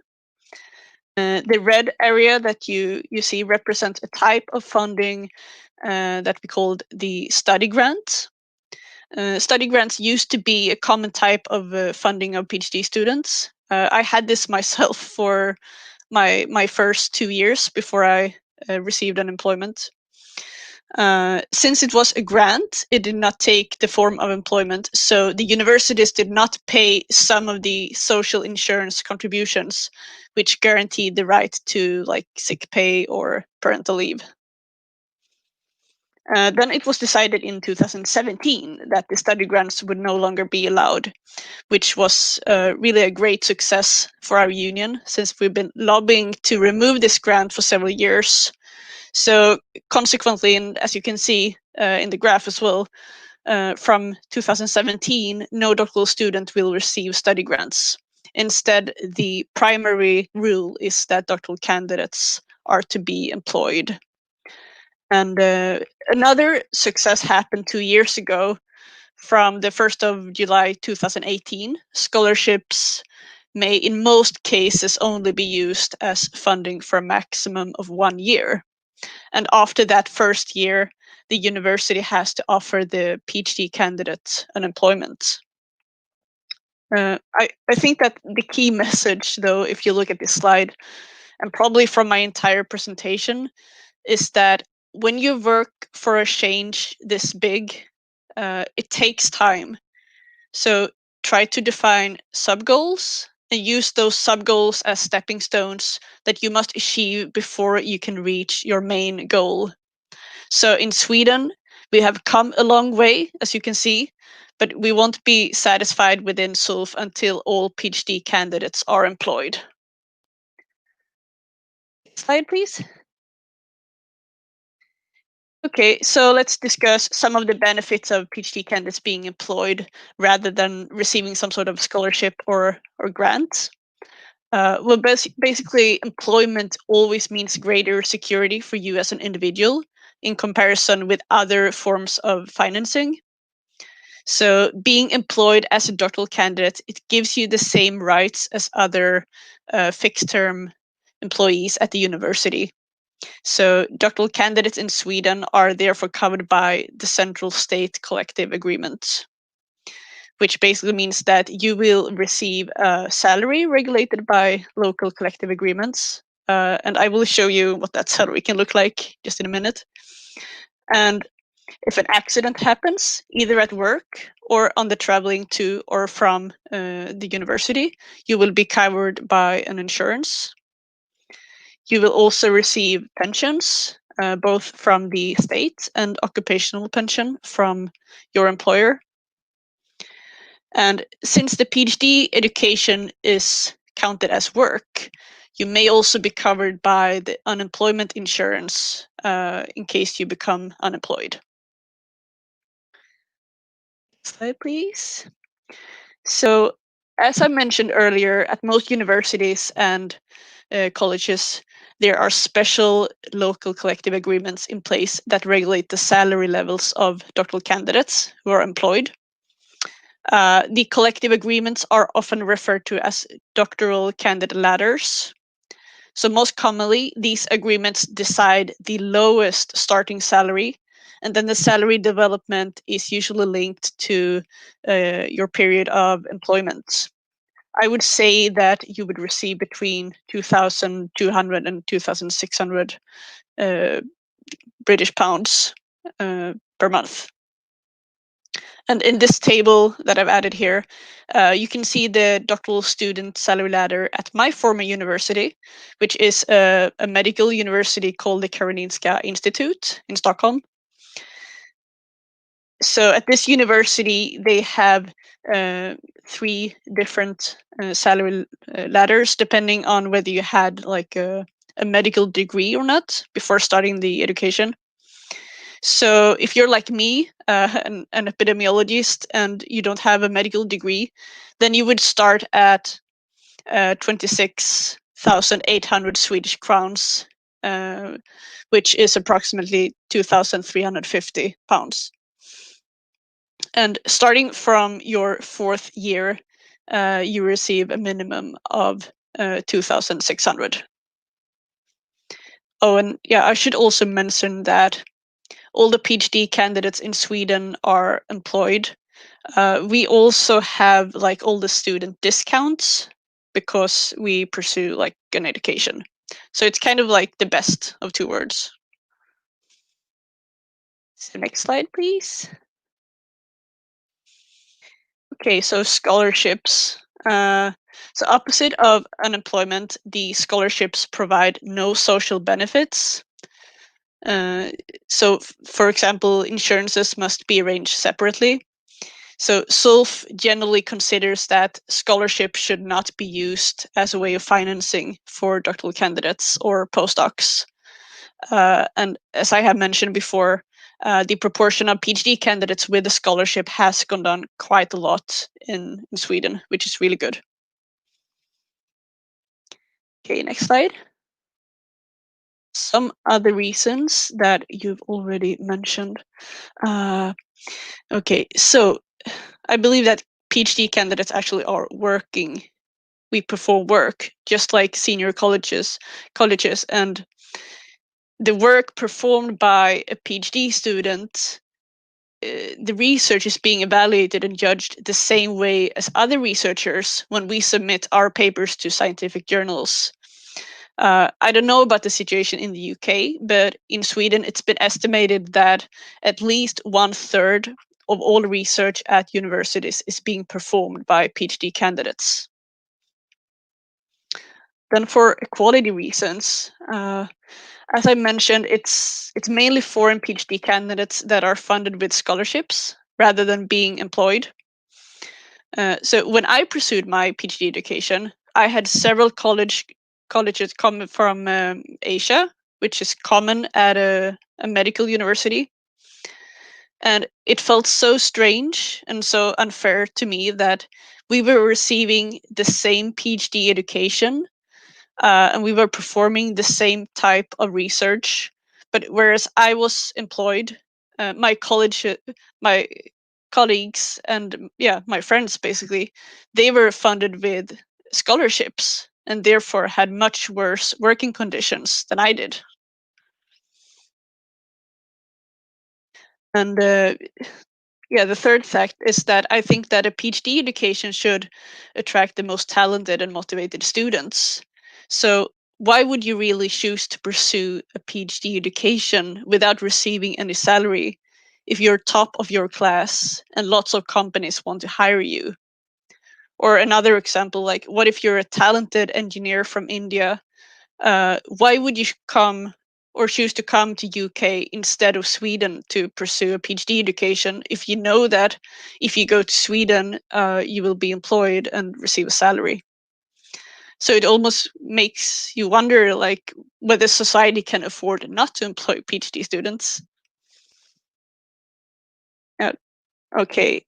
The red area that you see represents a type of funding that we called the study grant. Study grants used to be a common type of funding of PhD students. I had this myself for my first 2 years before I received unemployment. Since it was a grant, it did not take the form of employment, so the universities did not pay some of the social insurance contributions, which guaranteed the right to like sick pay or parental leave. Then it was decided in 2017 that the study grants would no longer be allowed, which was really a great success for our union, since we've been lobbying to remove this grant for several years. So consequently, and as you can see in the graph as well, from 2017, no doctoral student will receive study grants. Instead, the primary rule is that doctoral candidates are to be employed. And another success happened 2 years ago. From the 1st of July 2018, scholarships may in most cases only be used as funding for a maximum of 1 year. And after that first year, the university has to offer the PhD candidate an employment. I think that the key message, though, if you look at this slide, and probably from my entire presentation, is that when you work for a change this big, it takes time. So try to define sub-goals and use those sub-goals as stepping stones that you must achieve before you can reach your main goal. So in Sweden, we have come a long way, as you can see, but we won't be satisfied within SULF until all PhD candidates are employed. Slide, please. Okay, so let's discuss some of the benefits of PhD candidates being employed rather than receiving some sort of scholarship or grant. Well, basically, employment always means greater security for you as an individual in comparison with other forms of financing. So being employed as a doctoral candidate, it gives you the same rights as other fixed-term employees at the university. So doctoral candidates in Sweden are therefore covered by the central state collective agreement, which basically means that you will receive a salary regulated by local collective agreements. And I will show you what that salary can look like just in a minute. And if an accident happens, either at work or on the traveling to or from the university, you will be covered by an insurance. You will also receive pensions, both from the state and occupational pension from your employer. And since the PhD education is counted as work, you may also be covered by the unemployment insurance in case you become unemployed. Slide, please. So, as I mentioned earlier, at most universities and colleges, there are special local collective agreements in place that regulate the salary levels of doctoral candidates who are employed. The collective agreements are often referred to as doctoral candidate ladders. So most commonly, these agreements decide the lowest starting salary, and then the salary development is usually linked to your period of employment. I would say that you would receive between 2,200 and 2,600 British pounds per month. And in this table that I've added here, you can see the doctoral student salary ladder at my former university, which is a medical university called the Karolinska Institute in Stockholm. So at this university, they have 3 different salary ladders, depending on whether you had like a medical degree or not before starting the education. So if you're like me, an epidemiologist, and you don't have a medical degree, then you would start at 26,800 Swedish crowns, which is approximately 2,350 pounds. And starting from your 4th year, you receive a minimum of 2,600. Oh, and yeah, I should also mention that all the PhD candidates in Sweden are employed. We also have like all the student discounts because we pursue like an education. So it's kind of like the best of 2 worlds. So next slide, please. Okay, so scholarships. So opposite of unemployment, the scholarships provide no social benefits. So for example, insurances must be arranged separately. So SULF generally considers that scholarship should not be used as a way of financing for doctoral candidates or postdocs. And as I have mentioned before, the proportion of PhD candidates with a scholarship has gone down quite a lot in Sweden, which is really good. Okay, next slide. Some other reasons that you've already mentioned. Okay, so I believe that PhD candidates actually are working. We perform work just like senior colleges, and the work performed by a PhD student, the research is being evaluated and judged the same way as other researchers when we submit our papers to scientific journals. I don't know about the situation in the UK, but in Sweden, it's been estimated that at least 1/3 of all research at universities is being performed by PhD candidates. Then for equality reasons, as I mentioned, it's mainly foreign PhD candidates that are funded with scholarships rather than being employed. So when I pursued my PhD education, I had several colleges come from Asia, which is common at a medical university. And it felt so strange and so unfair to me that we were receiving the same PhD education, and we were performing the same type of research. But whereas I was employed, my colleagues and my friends, basically, they were funded with scholarships and therefore had much worse working conditions than I did. And the third fact is that I think that a PhD education should attract the most talented and motivated students. So why would you really choose to pursue a PhD education without receiving any salary if you're top of your class and lots of companies want to hire you? Or another example, like what if you're a talented engineer from India? Why would you come or choose to come to UK instead of Sweden to pursue a PhD education if you know that if you go to Sweden, you will be employed and receive a salary? So it almost makes you wonder, like, whether society can afford not to employ PhD students. Okay,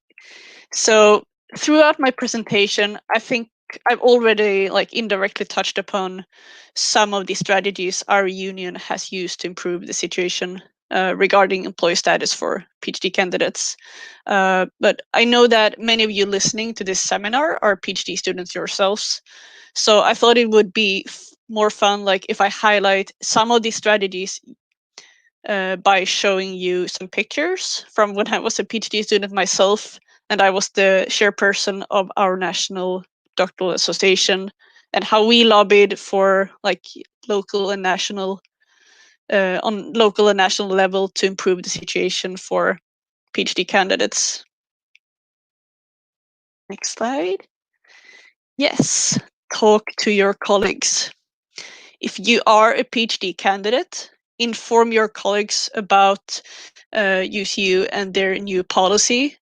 so throughout my presentation, I think I've already indirectly touched upon some of the strategies our union has used to improve the situation regarding employee status for PhD candidates. But I know that many of you listening to this seminar are PhD students yourselves. So I thought it would be more fun if I highlight some of these strategies by showing you some pictures from when I was a PhD student myself, and I was the chairperson of our national doctoral association, and how we lobbied for local and national on local and national level to improve the situation for PhD candidates. Next slide. Yes, talk to your colleagues. If you are a PhD candidate, inform your colleagues about UCU and their new policy.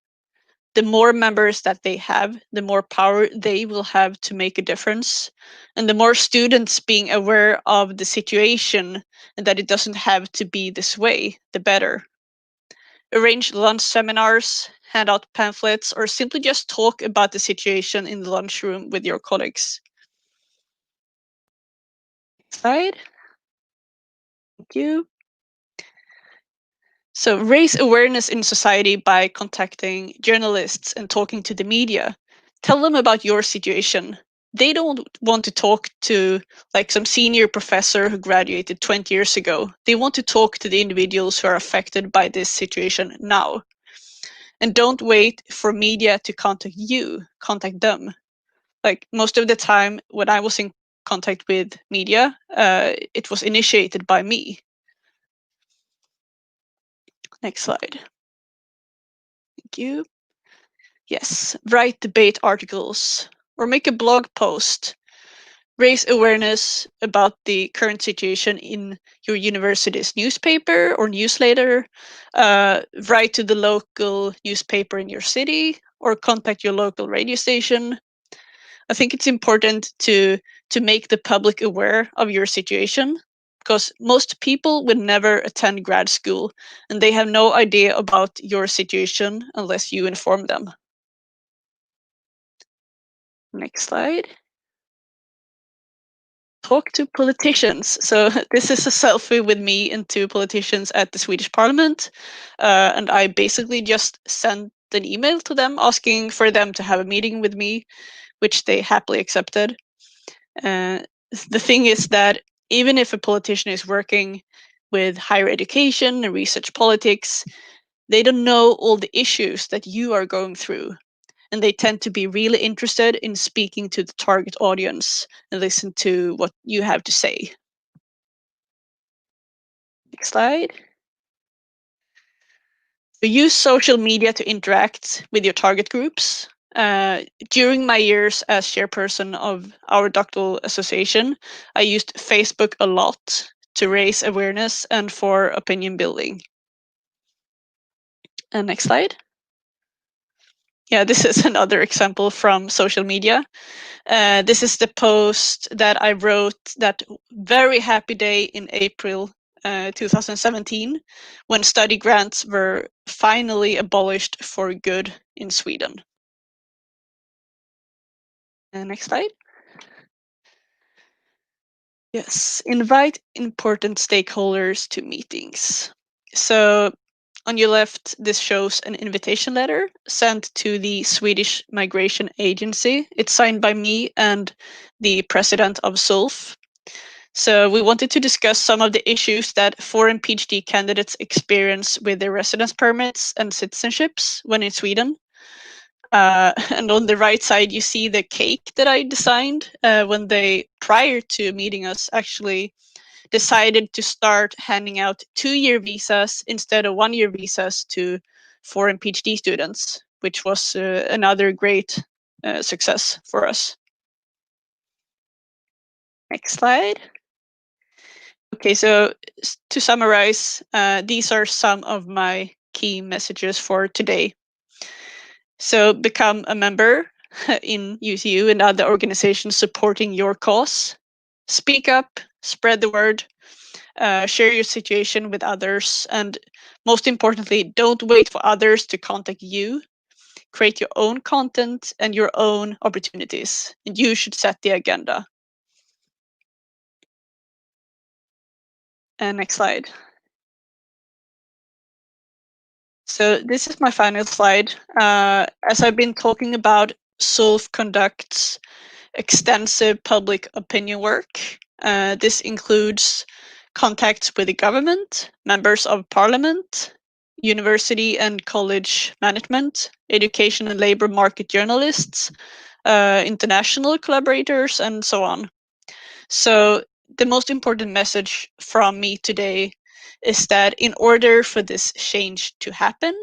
The more members that they have, the more power they will have to make a difference. And the more students being aware of the situation and that it doesn't have to be this way, the better. Arrange lunch seminars, hand out pamphlets, or simply just talk about the situation in the lunchroom with your colleagues. Next slide. Thank you. So raise awareness in society by contacting journalists and talking to the media. Tell them about your situation. They don't want to talk to some senior professor who graduated 20 years ago. They want to talk to the individuals who are affected by this situation now. And don't wait for media to contact you, contact them. Most of the time when I was in contact with media, it was initiated by me. Next slide. Thank you. Yes, write debate articles or make a blog post. Raise awareness about the current situation in your university's newspaper or newsletter. Write to the local newspaper in your city or contact your local radio station. I think it's important to make the public aware of your situation, because most people would never attend grad school and they have no idea about your situation unless you inform them. Next slide. Talk to politicians. So this is a selfie with me and two politicians at the Swedish Parliament. And I basically just sent an email to them asking for them to have a meeting with me, which they happily accepted. The thing is that even if a politician is working with higher education and research politics, they don't know all the issues that you are going through. And they tend to be really interested in speaking to the target audience and listen to what you have to say. Next slide. So use social media to interact with your target groups. During my years as chairperson of our doctoral association, I used Facebook a lot to raise awareness and for opinion building. And next slide. Yeah, this is another example from social media. This is the post that I wrote that very happy day in April 2017, when study grants were finally abolished for good in Sweden. Next slide. Yes, invite important stakeholders to meetings. So on your left, this shows an invitation letter sent to the Swedish Migration Agency. It's signed by me and the president of SULF. So we wanted to discuss some of the issues that foreign PhD candidates experience with their residence permits and citizenships when in Sweden. And on the right side, you see the cake that I designed when they, prior to meeting us, actually decided to start handing out 2-year visas instead of 1-year visas to foreign PhD students, which was another great success for us. Next slide. Okay, so to summarize, these are some of my key messages for today. So become a member in UCU and other organizations supporting your cause. Speak up, spread the word, share your situation with others, and most importantly, don't wait for others to contact you. Create your own content and your own opportunities, and you should set the agenda. And next slide. So this is my final slide. As I've been talking about, SULF conducts extensive public opinion work. This includes contacts with the government, members of parliament, university and college management, education and labor market journalists, international collaborators, and so on. So the most important message from me today is that in order for this change to happen,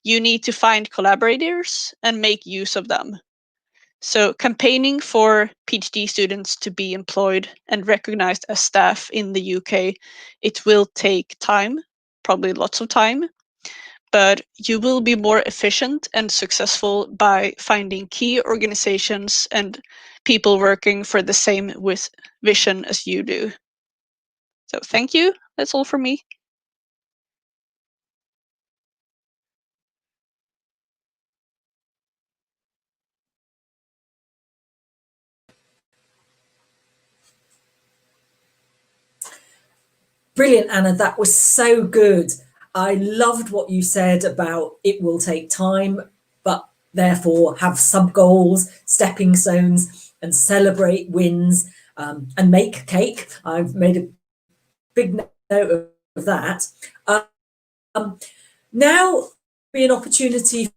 you need to find collaborators and make use of them. So campaigning for PhD students to be employed and recognized as staff in the UK, it will take time, probably lots of time, but you will be more efficient and successful by finding key organizations and people working for the same vision as you do. So thank you. That's all from me. Brilliant, Anna. That was so good. I loved what you said about it will take time, but therefore have sub-goals, stepping stones, and celebrate wins, and make cake. I've made a big note of that. Now be an opportunity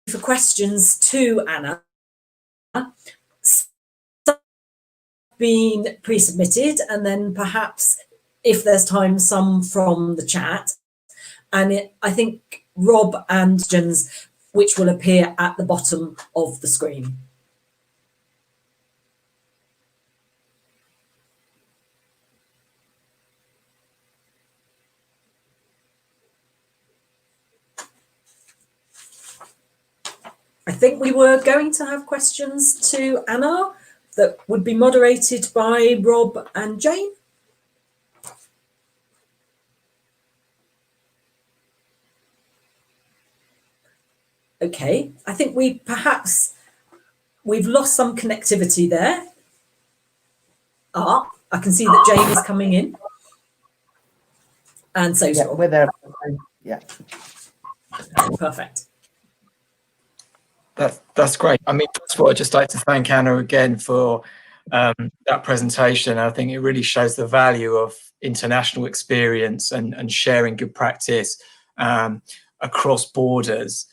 for questions to Anna. Some been pre-submitted, and then perhaps, if there's time, some from the chat. And I think Rob and Jens, which will appear at the bottom of the screen. I think we were going to have questions to Anna that would be moderated by Rob and Jane. Okay, I think we've lost some connectivity there. I can see that Jane is coming in. And so Yeah, we're there. Yeah. Perfect. That's great. I mean, first of all, I'd just like to thank Anna again for that presentation. I think it really shows the value of international experience and sharing good practice across borders.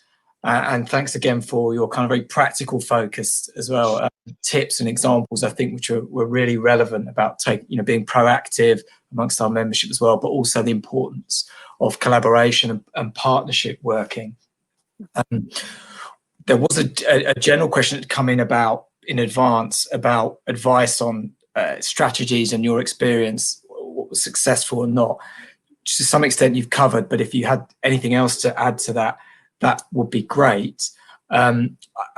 And thanks again for your kind of very practical focus as well. Tips and examples, I think, which were really relevant about being proactive amongst our membership as well, but also the importance of collaboration and partnership working. There was a general question that come in in advance about advice on strategies and your experience, what was successful or not. To some extent you've covered, but if you had anything else to add to that, that would be great. I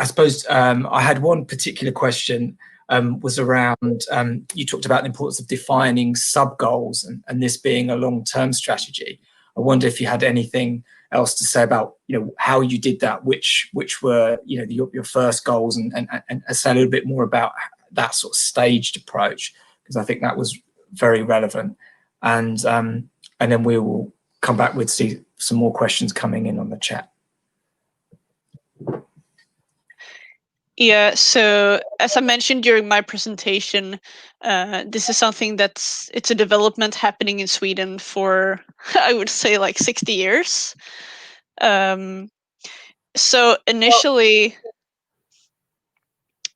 suppose I had one particular question was around, you talked about the importance of defining sub-goals and this being a long-term strategy. I wonder if you had anything else to say about, how you did that, which were, your first goals, and say a little bit more about that sort of staged approach, because I think that was very relevant. And then we will come back with some more questions coming in on the chat. Yeah, so as I mentioned during my presentation, this is something it's a development happening in Sweden for, I would say, like 60 years. So initially,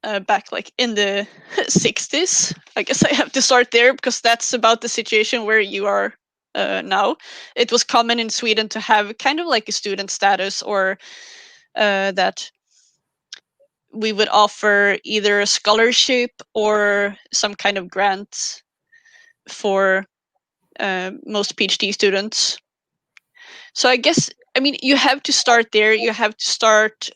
back like in the 60s, I guess I have to start there because that's about the situation where you are now. It was common in Sweden to have kind of like a student status, or that we would offer either a scholarship or some kind of grant for most PhD students. So I guess, you have to start there. You have to start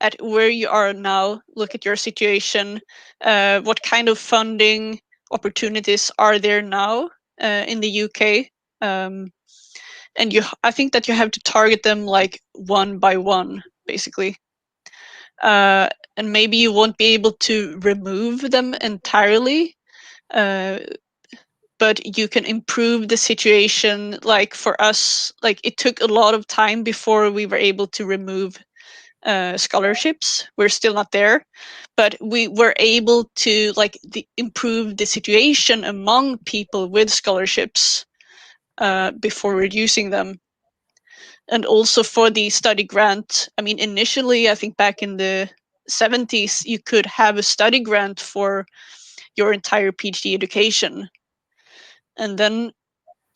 at where you are now, look at your situation, what kind of funding opportunities are there now in the UK. And I think that you have to target them like one by one, basically. And maybe you won't be able to remove them entirely, but you can improve the situation. Like for us, like it took a lot of time before we were able to remove scholarships. We're still not there, but we were able to improve the situation among people with scholarships before reducing them. And also for the study grant, initially, I think back in the 70s, you could have a study grant for your entire PhD education. And then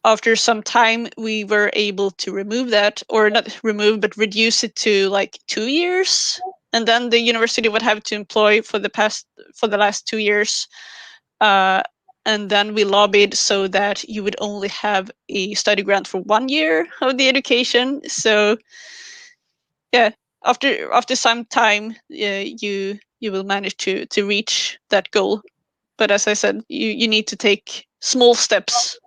after some time, we were able to remove that, or not remove, but reduce it to like 2 years. And then the university would have to employ for the last 2 years. And then we lobbied so that you would only have a study grant for 1 year of the education. So yeah, after some time, you will manage to reach that goal. But as I said, you need to take small steps.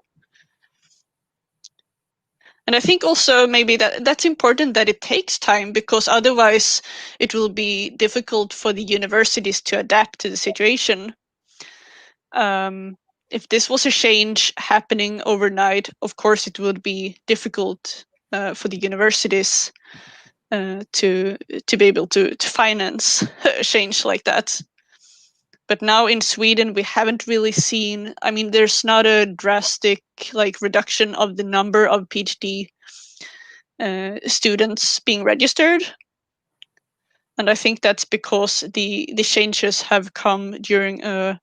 And I think also maybe that's important that it takes time, because otherwise it will be difficult for the universities to adapt to the situation. If this was a change happening overnight, of course it would be difficult for the universities to be able to finance a change like that. But now in Sweden, we haven't really seen, there's not a drastic reduction of the number of PhD students being registered. And I think that's because the changes have come during a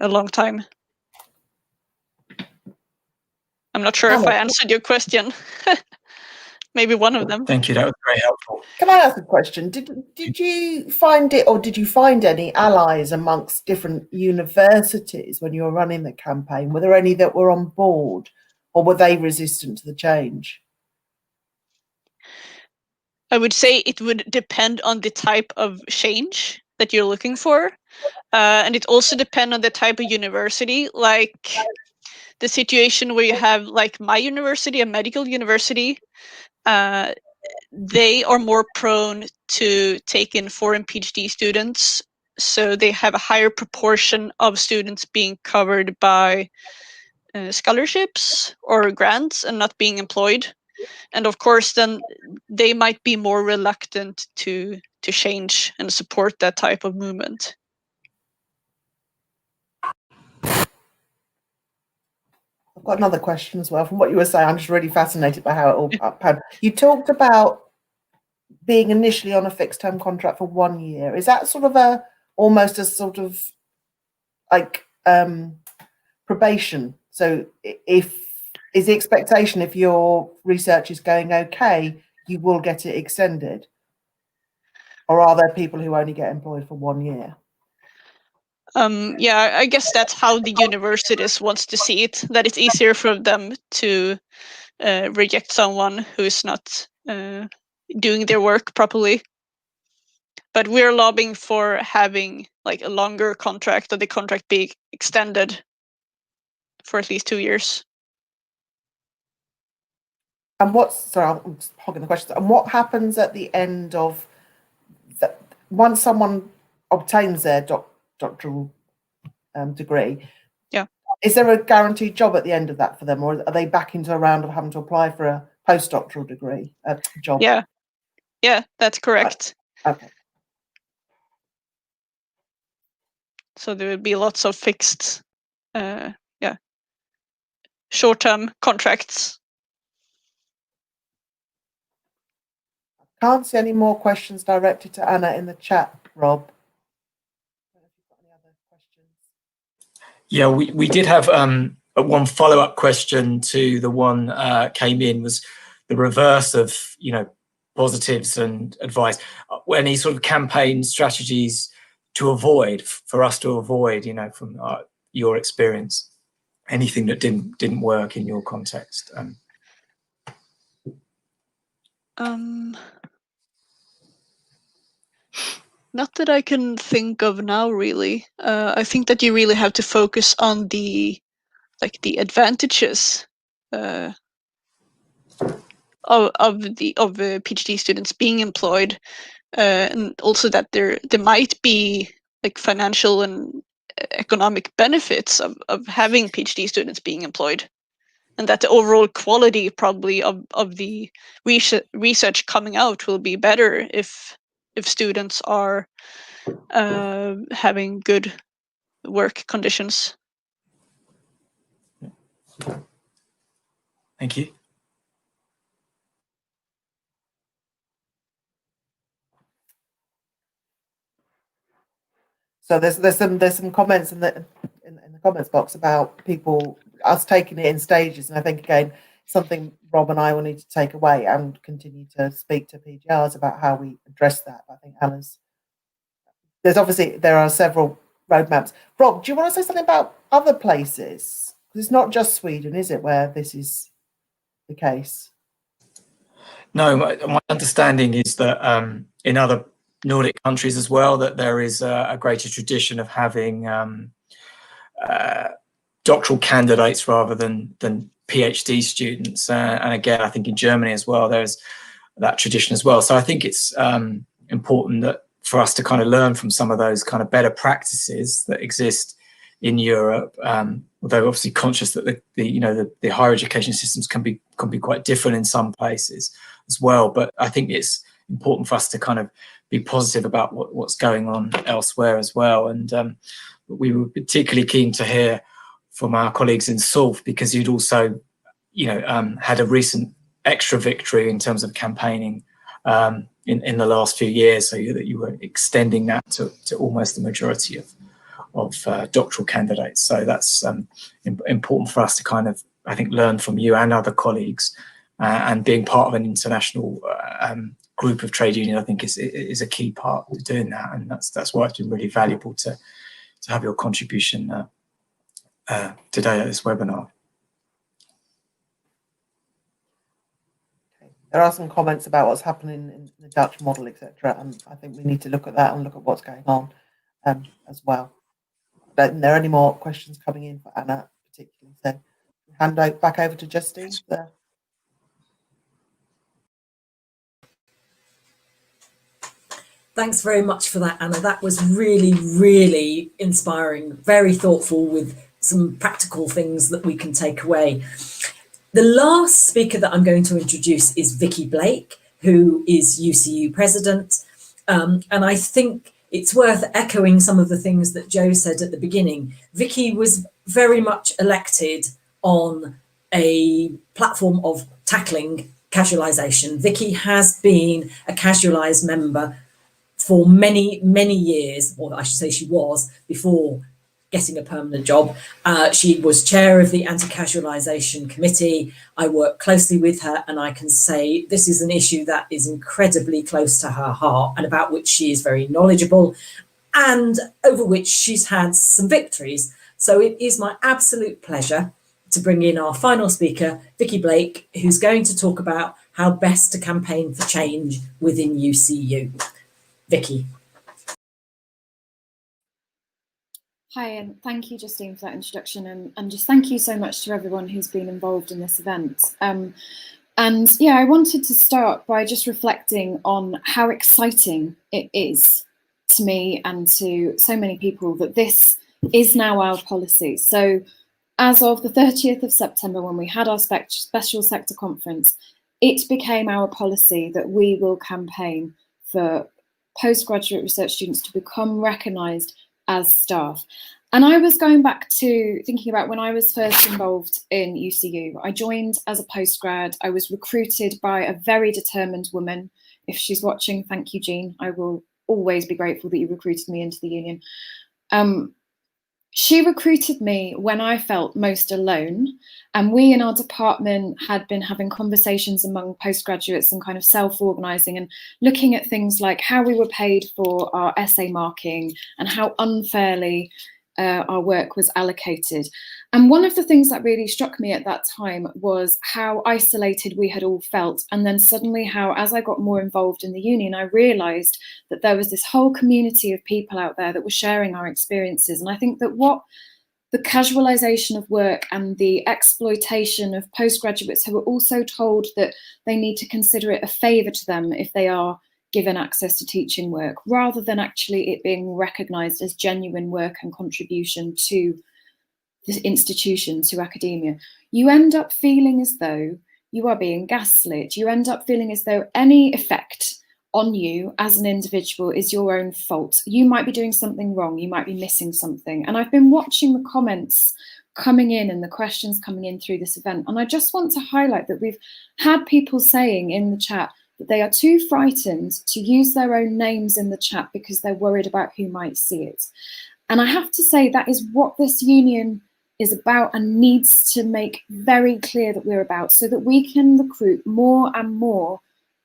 long time. I'm not sure if I answered your question. Maybe one of them. Thank you. That was very helpful. Can I ask a question? Did you find it, or did you find any allies amongst different universities when you were running the campaign? Were there any that were on board, or were they resistant to the change? I would say it would depend on the type of change that you're looking for. And it also depends on the type of university. Like the situation where you have like my university, a medical university, they are more prone to take in foreign PhD students. So they have a higher proportion of students being covered by scholarships or grants and not being employed. And of course, then they might be more reluctant to change and support that type of movement. I've got another question as well. From what you were saying, I'm just really fascinated by how it all happened. You talked about being initially on a fixed term contract for 1 year. Is that sort of almost a sort of like probation? So is the expectation, if your research is going okay, you will get it extended? Or are there people who only get employed for 1 year? Yeah, I guess that's how the universities wants to see it, that it's easier for them to reject someone who is not doing their work properly. But we're lobbying for having like a longer contract, that the contract be extended for at least 2 years. And sorry, I'm just hogging the questions. And what happens at the end of once someone obtains their doctoral degree? Yeah. Is there a guaranteed job at the end of that for them, or are they back into a round of having to apply for a postdoctoral degree job? Yeah, that's correct. Okay. So there would be lots of fixed, short-term contracts. Can't see any more questions directed to Anna in the chat, Rob. Yeah, we did have one follow-up question to the one came in, was the reverse of, positives and advice. Any sort of campaign strategies for us to avoid, from your experience, anything that didn't work in your context? Not that I can think of now, really. I think that you really have to focus on the advantages of PhD students being employed, and also that there might be like financial and economic benefits of having PhD students being employed, and that the overall quality probably of the research coming out will be better if students are having good work conditions. Thank you. So there's some comments in the comments box about us taking it in stages, and I think again something Rob and I will need to take away and continue to speak to PGRs about how we address that. I think there are several roadmaps. Rob, do you want to say something about other places? Because it's not just Sweden, is it, where this is the case? No, my understanding is that in other Nordic countries as well, that there is a greater tradition of having doctoral candidates rather than PhD students. And again, I think in Germany as well, there's that tradition as well. So I think it's important that for us to kind of learn from some of those kind of better practices that exist in Europe, although obviously conscious that the higher education systems can be quite different in some places as well. But I think it's important for us to kind of be positive about what's going on elsewhere as well. And we were particularly keen to hear from our colleagues in Solf, because you'd also, had a recent extra victory in terms of campaigning in the last few years, so that you were extending that to almost the majority of doctoral candidates. So that's important for us to kind of, I think, learn from you and other colleagues, and being part of an international group of trade union, I think is a key part to doing that, and that's why it's been really valuable to have your contribution today at this webinar. There are some comments about what's happening in the Dutch model, etc., and I think we need to look at that and look at what's going on as well. I don't think there are any more questions coming in for Anna particularly, so hand back over to Justine. Thanks very much for that, Anna. That was really, really inspiring, very thoughtful, with some practical things that we can take away. The last speaker that I'm going to introduce is Vicky Blake, who is UCU president. And I think it's worth echoing some of the things that Joe said at the beginning. Vicky was very much elected on a platform of tackling casualisation. Vicky has been a casualised member for many, many years, or I should say she was, before getting a permanent job. She was chair of the Anti-Casualisation Committee. I work closely with her, and I can say this is an issue that is incredibly close to her heart and about which she is very knowledgeable and over which she's had some victories. So it is my absolute pleasure to bring in our final speaker, Vicky Blake, who's going to talk about how best to campaign for change within UCU. Vicky. Hi, and thank you, Justine, for that introduction, and just thank you so much to everyone who's been involved in this event. And yeah, I wanted to start by just reflecting on how exciting it is to me and to so many people that this is now our policy. So as of the 30th of September, when we had our special sector conference, it became our policy that we will campaign for postgraduate research students to become recognised as staff. And I was going back to thinking about when I was first involved in UCU. I joined as a postgrad. I was recruited by a very determined woman. If she's watching, thank you, Jean. I will always be grateful that you recruited me into the union. She recruited me when I felt most alone, and we in our department had been having conversations among postgraduates and kind of self-organising and looking at things like how we were paid for our essay marking and how unfairly our work was allocated. And one of the things that really struck me at that time was how isolated we had all felt, and then suddenly how, as I got more involved in the union, I realised that there was this whole community of people out there that were sharing our experiences. And I think that what the casualisation of work and the exploitation of postgraduates who are also told that they need to consider it a favour to them if they are given access to teaching work, rather than actually it being recognised as genuine work and contribution to the institution, to academia, you end up feeling as though you are being gaslit. You end up feeling as though any effect on you as an individual is your own fault. You might be doing something wrong, you might be missing something. And I've been watching the comments coming in and the questions coming in through this event, and I just want to highlight that we've had people saying in the chat that they are too frightened to use their own names in the chat because they're worried about who might see it. And I have to say that is what this union is about and needs to make very clear that we're about, so that we can recruit more and more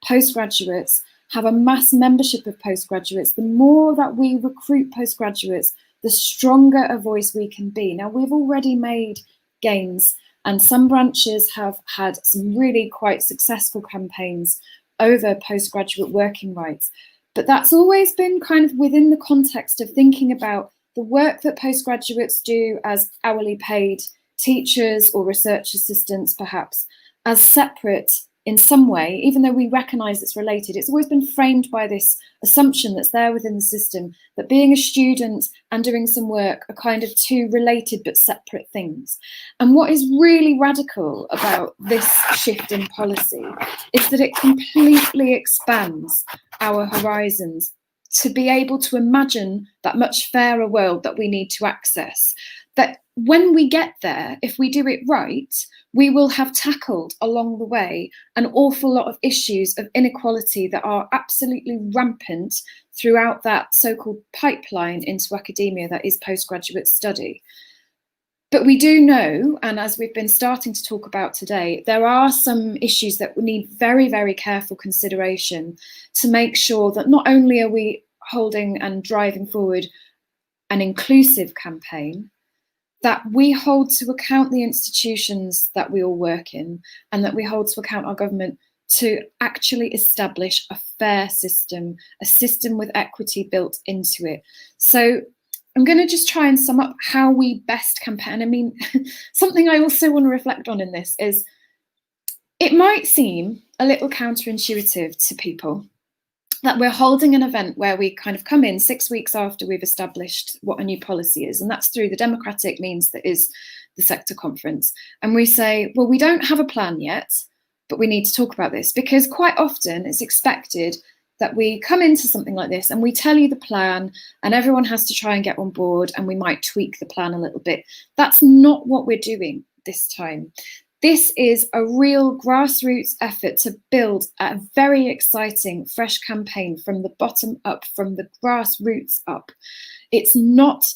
postgraduates, have a mass membership of postgraduates. The more that we recruit postgraduates, the stronger a voice we can be. Now, we've already made gains, and some branches have had some really quite successful campaigns over postgraduate working rights. But that's always been kind of within the context of thinking about the work that postgraduates do as hourly paid teachers or research assistants, perhaps, as separate in some way, even though we recognise it's related. It's always been framed by this assumption that's there within the system that being a student and doing some work are kind of two related but separate things. And what is really radical about this shift in policy is that it completely expands our horizons to be able to imagine that much fairer world that we need to access. That when we get there, if we do it right, we will have tackled along the way an awful lot of issues of inequality that are absolutely rampant throughout that so-called pipeline into academia that is postgraduate study. But we do know, and as we've been starting to talk about today, there are some issues that need very, very careful consideration to make sure that not only are we holding and driving forward an inclusive campaign, that we hold to account the institutions that we all work in, and that we hold to account our government to actually establish a fair system, a system with equity built into it. So I'm going to just try and sum up how we best campaign. I mean, something I also want to reflect on in this is it might seem a little counterintuitive to people that we're holding an event where we kind of come in 6 weeks after we've established what a new policy is, and that's through the democratic means that is the sector conference. And we say, well, we don't have a plan yet, but we need to talk about this, because quite often it's expected that we come into something like this and we tell you the plan and everyone has to try and get on board, and we might tweak the plan a little bit. That's not what we're doing this time. This is a real grassroots effort to build a very exciting, fresh campaign from the bottom up, from the grassroots up. It's not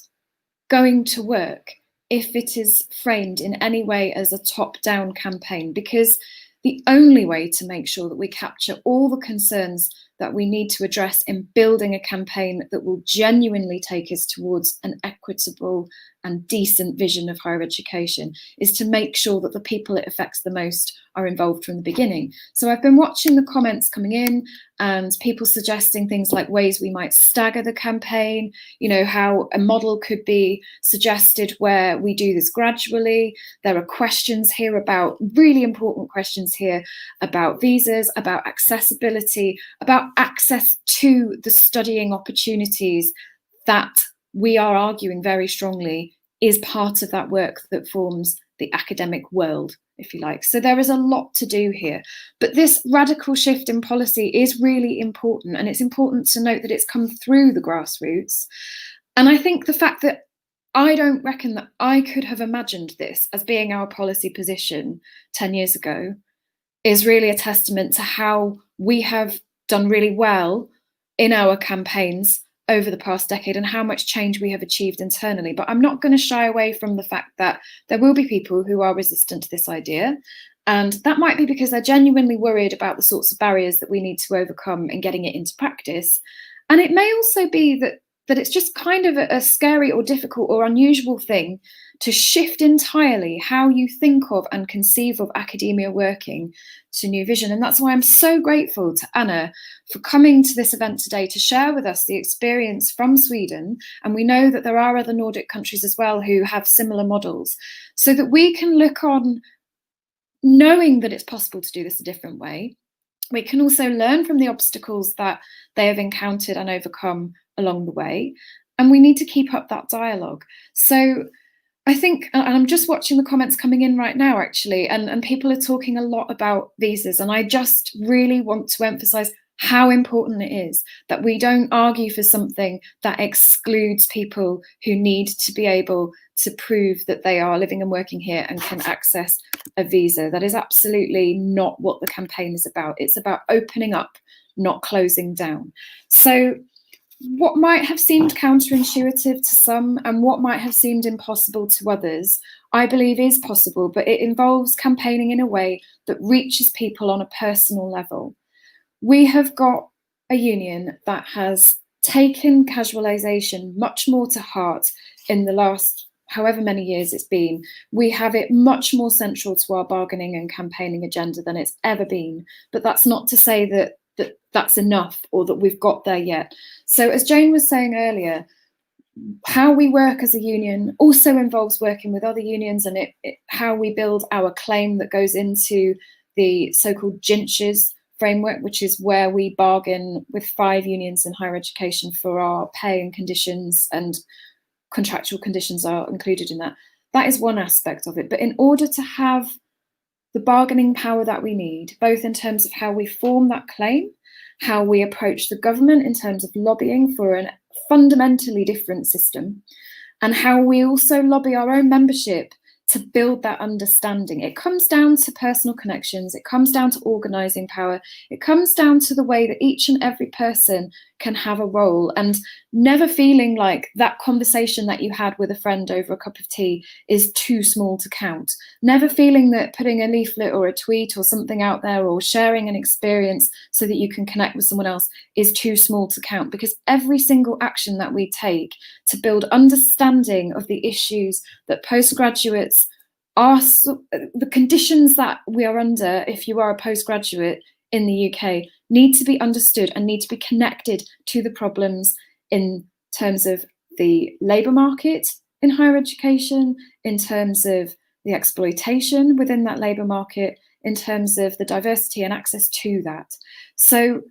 going to work if it is framed in any way as a top-down campaign, because the only way to make sure that we capture all the concerns that we need to address in building a campaign that will genuinely take us towards an equitable and decent vision of higher education is to make sure that the people it affects the most are involved from the beginning. So I've been watching the comments coming in and people suggesting things like ways we might stagger the campaign, you know, how a model could be suggested where we do this gradually. There are questions here about, really important questions here about visas, about accessibility, about access to the studying opportunities that we are arguing very strongly is part of that work that forms the academic world, if you like. So there is a lot to do here. But this radical shift in policy is really important, and it's important to note that it's come through the grassroots. And I think the fact that I don't reckon that I could have imagined this as being our policy position 10 years ago is really a testament to how we have done really well in our campaigns over the past decade and how much change we have achieved internally. But I'm not going to shy away from the fact that there will be people who are resistant to this idea. And that might be because they're genuinely worried about the sorts of barriers that we need to overcome in getting it into practice. And it may also be that it's just kind of a scary or difficult or unusual thing to shift entirely how you think of and conceive of academia working to New Vision. And that's why I'm so grateful to Anna for coming to this event today to share with us the experience from Sweden. And we know that there are other Nordic countries as well who have similar models, so that we can look on knowing that it's possible to do this a different way. We can also learn from the obstacles that they have encountered and overcome along the way. And we need to keep up that dialogue. So I think, and I'm just watching the comments coming in right now, actually, and people are talking a lot about visas. And I just really want to emphasize how important it is that we don't argue for something that excludes people who need to be able to prove that they are living and working here and can access a visa. That is absolutely not what the campaign is about. It's about opening up, not closing down. So what might have seemed counterintuitive to some and what might have seemed impossible to others, I believe is possible, but it involves campaigning in a way that reaches people on a personal level. We have got a union that has taken casualisation much more to heart in the last however many years it's been. We have it much more central to our bargaining and campaigning agenda than it's ever been. But that's not to say that that's enough or that we've got there yet. So as Jane was saying earlier, how we work as a union also involves working with other unions, and how we build our claim that goes into the so-called GINCHES framework, which is where we bargain with 5 unions in higher education for our pay and conditions, and contractual conditions are included in that. That is one aspect of it. But in order to have the bargaining power that we need, both in terms of how we form that claim, how we approach the government in terms of lobbying for a fundamentally different system, and how we also lobby our own membership to build that understanding. It comes down to personal connections, it comes down to organising power, it comes down to the way that each and every person can have a role, and never feeling like that conversation that you had with a friend over a cup of tea is too small to count. Never feeling that putting a leaflet or a tweet or something out there or sharing an experience so that you can connect with someone else is too small to count, because every single action that we take to build understanding of the issues that postgraduates are, the conditions that we are under if you are a postgraduate in the UK, need to be understood and need to be connected to the problems in terms of the labour market in higher education, in terms of the exploitation within that labour market, in terms of the diversity and access to that. So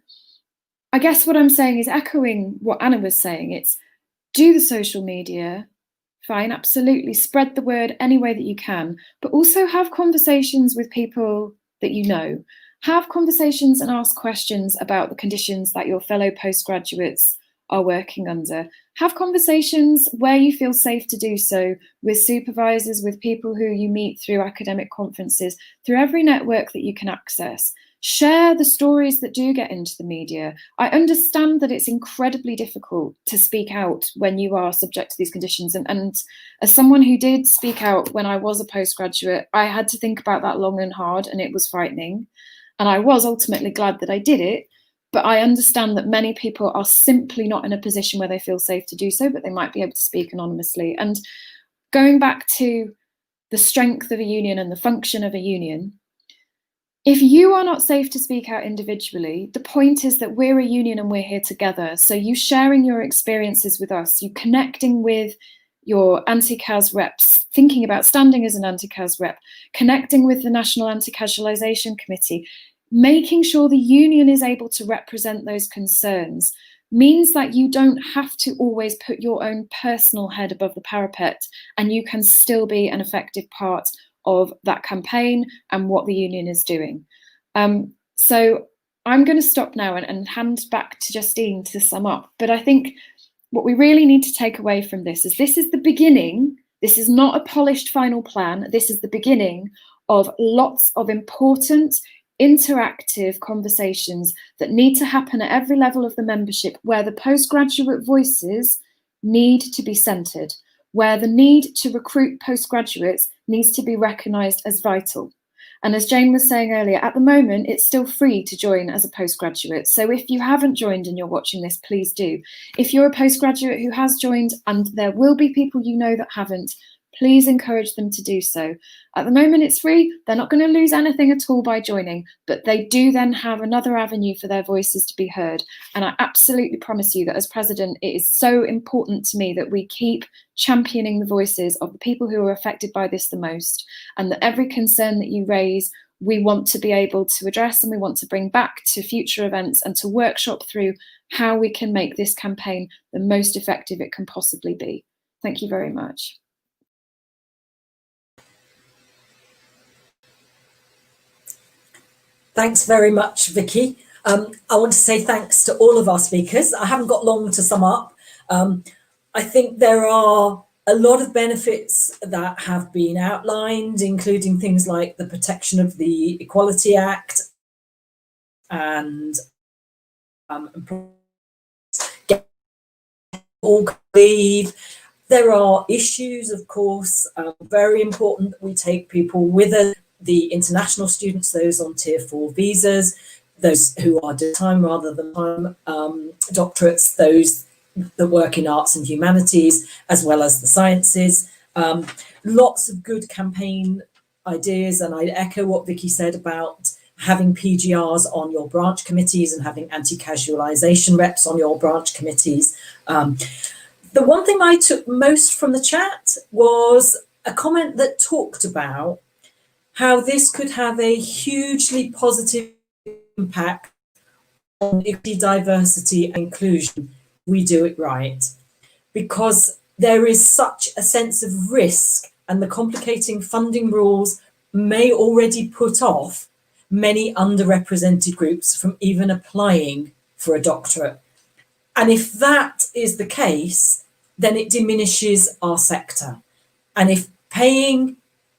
I guess what I'm saying is echoing what Anna was saying. It's do the social media, fine, absolutely, spread the word any way that you can, but also have conversations with people that you know. Have conversations and ask questions about the conditions that your fellow postgraduates are working under. Have conversations where you feel safe to do so with supervisors, with people who you meet through academic conferences, through every network that you can access. Share the stories that do get into the media. I understand that it's incredibly difficult to speak out when you are subject to these conditions. And as someone who did speak out when I was a postgraduate, I had to think about that long and hard, and it was frightening. And I was ultimately glad that I did it. But I understand that many people are simply not in a position where they feel safe to do so, but they might be able to speak anonymously. And going back to the strength of a union and the function of a union, if you are not safe to speak out individually, the point is that we're a union and we're here together. So you sharing your experiences with us, you connecting with your anti-CAS reps, thinking about standing as an anti-CAS rep, connecting with the National Anti-Casualisation Committee, making sure the union is able to represent those concerns means that you don't have to always put your own personal head above the parapet, and you can still be an effective part of that campaign and what the union is doing. So I'm going to stop now and hand back to Justine to sum up. But I think what we really need to take away from this is the beginning. This is not a polished final plan. This is the beginning of lots of important interactive conversations that need to happen at every level of the membership, where the postgraduate voices need to be centred, where the need to recruit postgraduates needs to be recognised as vital. And as Jane was saying earlier, at the moment, it's still free to join as a postgraduate. So if you haven't joined and you're watching this, please do. If you're a postgraduate who has joined, and there will be people you know that haven't, please encourage them to do so. At the moment, it's free. They're not going to lose anything at all by joining, but they do then have another avenue for their voices to be heard. And I absolutely promise you that as president, it is so important to me that we keep championing the voices of the people who are affected by this the most, and that every concern that you raise, we want to be able to address, and we want to bring back to future events and to workshop through how we can make this campaign the most effective it can possibly be. Thank you very much. Thanks very much, Vicky. I want to say thanks to all of our speakers. I haven't got long to sum up. I think there are a lot of benefits that have been outlined, including things like the protection of the Equality Act and all leave. There are issues, of course, very important that we take people with us, the international students, those on tier 4 visas, those who are doing time rather than time doctorates, those that work in arts and humanities, as well as the sciences. Lots of good campaign ideas, and I echo what Vicky said about having PGRs on your branch committees and having anti-casualisation reps on your branch committees. The one thing I took most from the chat was a comment that talked about how this could have a hugely positive impact on equity, diversity and inclusion. We do it right, because there is such a sense of risk, and the complicating funding rules may already put off many underrepresented groups from even applying for a doctorate. And if that is the case, then it diminishes our sector. And if paying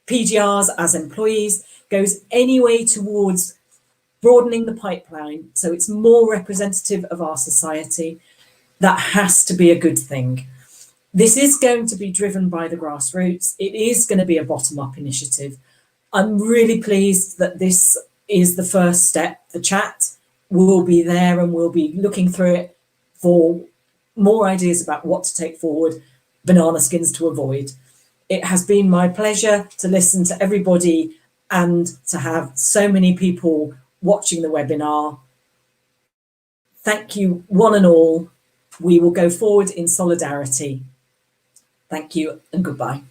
PGRs as employees goes any way towards broadening the pipeline so it's more representative of our society, that has to be a good thing. This is going to be driven by the grassroots. It is going to be a bottom-up initiative. I'm really pleased that this is the first step. The chat will be there and we'll be looking through it for more ideas about what to take forward, banana skins to avoid. It has been my pleasure to listen to everybody and to have so many people watching the webinar. Thank you, one and all. We will go forward in solidarity. Thank you and goodbye.